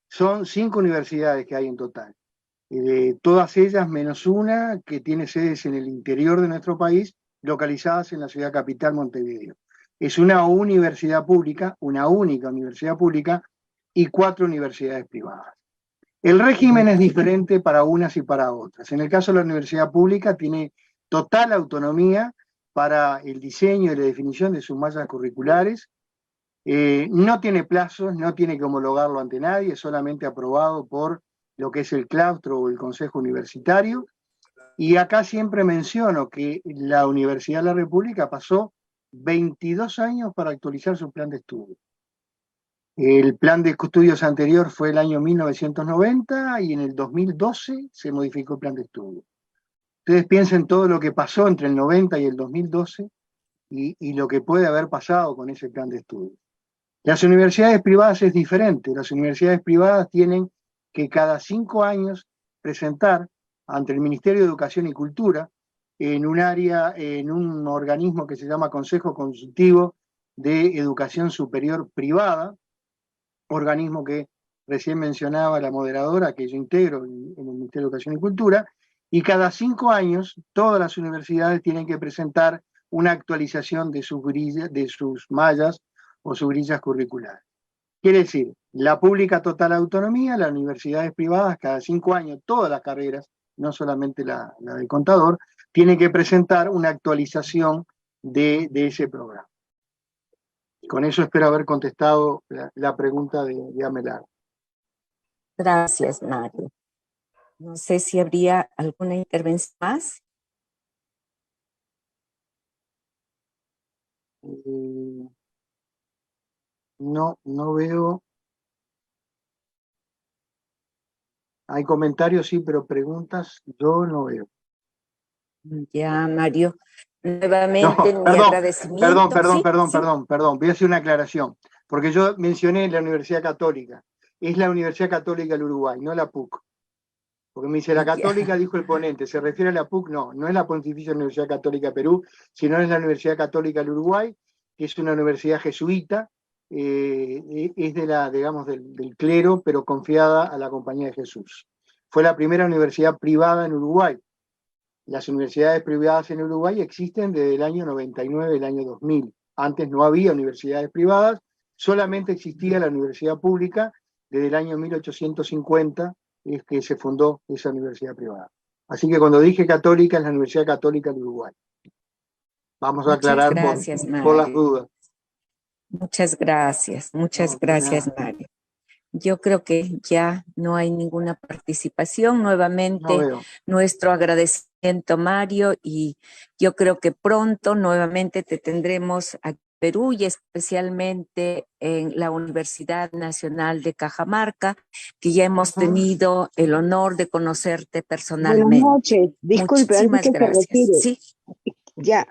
son 5 universidades que hay en total. Todas ellas menos una que tiene sedes en el interior de nuestro país, localizadas en la ciudad capital, Montevideo. Es una universidad pública, una única universidad pública, y 4 universidades privadas. El régimen es diferente para unas y para otras. En el caso de la universidad pública tiene total autonomía para el diseño y la definición de sus mallas curriculares. No tiene plazos, no tiene que homologarlo ante nadie, es solamente aprobado por lo que es el claustro o el consejo universitario. Y acá siempre menciono que la Universidad de la República pasó 22 años para actualizar su plan de estudio. El plan de estudios anterior fue el año 1990 y en el 2012 se modificó el plan de estudio. Ustedes piensen todo lo que pasó entre el 90 y el 2012 y lo que puede haber pasado con ese plan de estudio. Las universidades privadas es diferente. Las universidades privadas tienen que cada 5 años presentar ante el Ministerio de Educación y Cultura en un área, en un organismo que se llama Consejo Consultivo de Educación Superior Privada, organismo que recién mencionaba la moderadora, que yo integro en el Ministerio de Educación y Cultura, y cada 5 años todas las universidades tienen que presentar una actualización de sus mallas o sus grillas curriculares. Quiere decir, la pública total autonomía, las universidades privadas cada 5 años, todas las carreras, no solamente la de contador, tienen que presentar una actualización de ese programa. Con eso espero haber contestado la pregunta de Amelar. Gracias, Mario. No sé si habría alguna intervención más. No veo. Hay comentarios, sí, pero preguntas yo no veo. Ya, Mario, nuevamente No, mi agradecimiento. perdón. Voy a hacer una aclaración, porque yo mencioné la Universidad Católica. Es la Universidad Católica del Uruguay, no la PUC. Porque me dice, la Católica, dijo el ponente, ¿se refiere a la PUC? No es la Pontificia Universidad Católica de Perú, sino es la Universidad Católica del Uruguay, que es una universidad jesuita, es de la, digamos, del clero, pero confiada a la Compañía de Jesús. Fue la primera universidad privada en Uruguay. Las universidades privadas en Uruguay existen desde el año 99, el año 2000. Antes no había universidades privadas, solamente existía la universidad pública. Desde el año 1850 es que se fundó esa universidad privada. Así que cuando dije católica, es la Universidad Católica de Uruguay. Vamos a aclarar gracias, por las dudas. Muchas gracias, Mario. Yo creo que ya no hay ninguna participación. Nuevamente, nuestro agradecimiento, Mario, y yo creo que pronto nuevamente te tendremos aquí en Perú y especialmente en la Universidad Nacional de Cajamarca, que ya hemos tenido el honor de conocerte personalmente. Buenas noches, disculpe, antes que gracias. se retire. Sí. Ya,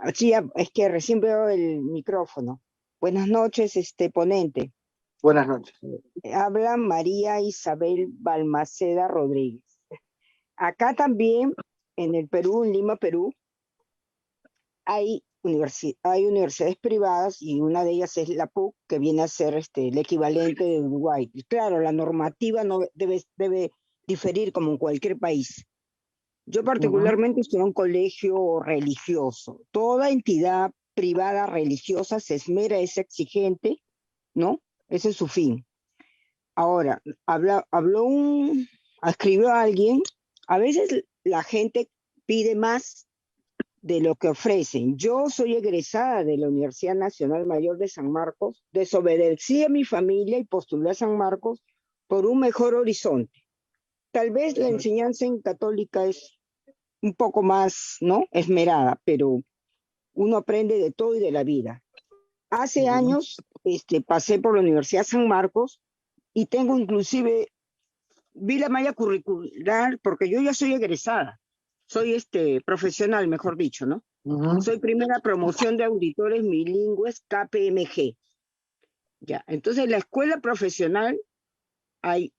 es que recién veo el micrófono. Buenas noches, ponente. Buenas noches. Habla María Isabel Balmaceda Rodríguez. Acá también, en el Perú, en Lima, Perú, hay universidades privadas y una de ellas es la PUC, que viene a ser el equivalente de Uruguay. Y claro, la normativa no debe diferir como en cualquier país. Yo particularmente estoy en un colegio religioso. Toda entidad privada religiosa se esmera, es exigente, ¿no? Ese es su fin. Ahora, escribió alguien, a veces la gente pide más de lo que ofrecen. Yo soy egresada de la Universidad Nacional Mayor de San Marcos, desobedecí a mi familia y postulé a San Marcos por un mejor horizonte. Tal vez la enseñanza en católica es un poco más, ¿no?, esmerada, pero uno aprende de todo y de la vida. Hace años pasé por la Universidad San Marcos y tengo inclusive, vi la malla curricular porque yo ya soy egresada, soy profesional, mejor dicho, ¿no? Soy primera promoción de auditores bilingües KPMG. Ya, entonces la escuela profesional hay,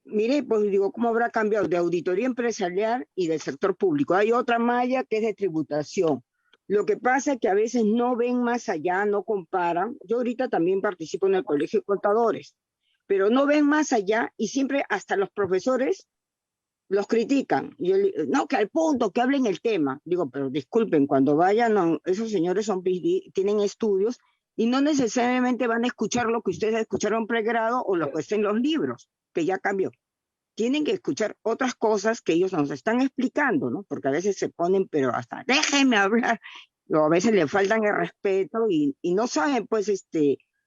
mire, pues digo, ¿cómo habrá cambiado? De auditoría empresarial y del sector público. Hay otra malla que es de tributación. Lo que pasa es que a veces no ven más allá, no comparan. Yo ahorita también participo en el Colegio de Contadores, pero no ven más allá y siempre hasta los profesores los critican. Y yo, no, que al punto, que hablen el tema. Digo, pero disculpen, cuando vayan, no, esos señores son PhD, tienen estudios y no necesariamente van a escuchar lo que ustedes escucharon pregrado o lo que está en los libros, que ya cambió. Tienen que escuchar otras cosas que ellos nos están explicando, ¿no? Porque a veces se ponen, pero hasta, déjenme hablar, o a veces le faltan el respeto y no saben, pues,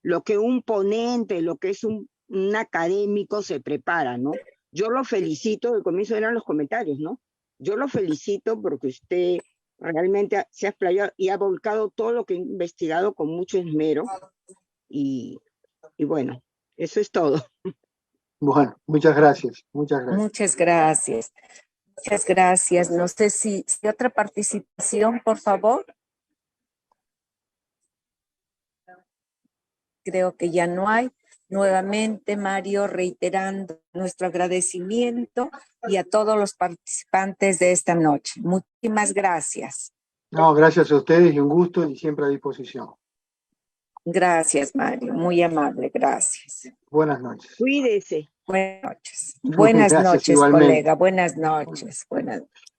lo que un ponente, lo que es un académico se prepara, ¿no? Yo lo felicito, al comienzo eran los comentarios, ¿no? Yo lo felicito porque usted realmente se ha explayado y ha volcado todo lo que ha investigado con mucho esmero y bueno, eso es todo. Bueno, muchas gracias, muchas gracias. Muchas gracias. Muchas gracias. No sé si otra participación, por favor. Creo que ya no hay. Nuevamente, Mario, reiterando nuestro agradecimiento y a todos los participantes de esta noche. Muchísimas gracias. No, gracias a ustedes y un gusto y siempre a disposición. Gracias, Mario. Muy amable. Gracias. Buenas noches. Cuídese. Buenas noches. Buenas Gracias noches, igualmente. colega. Buenas noches. Buenas noches.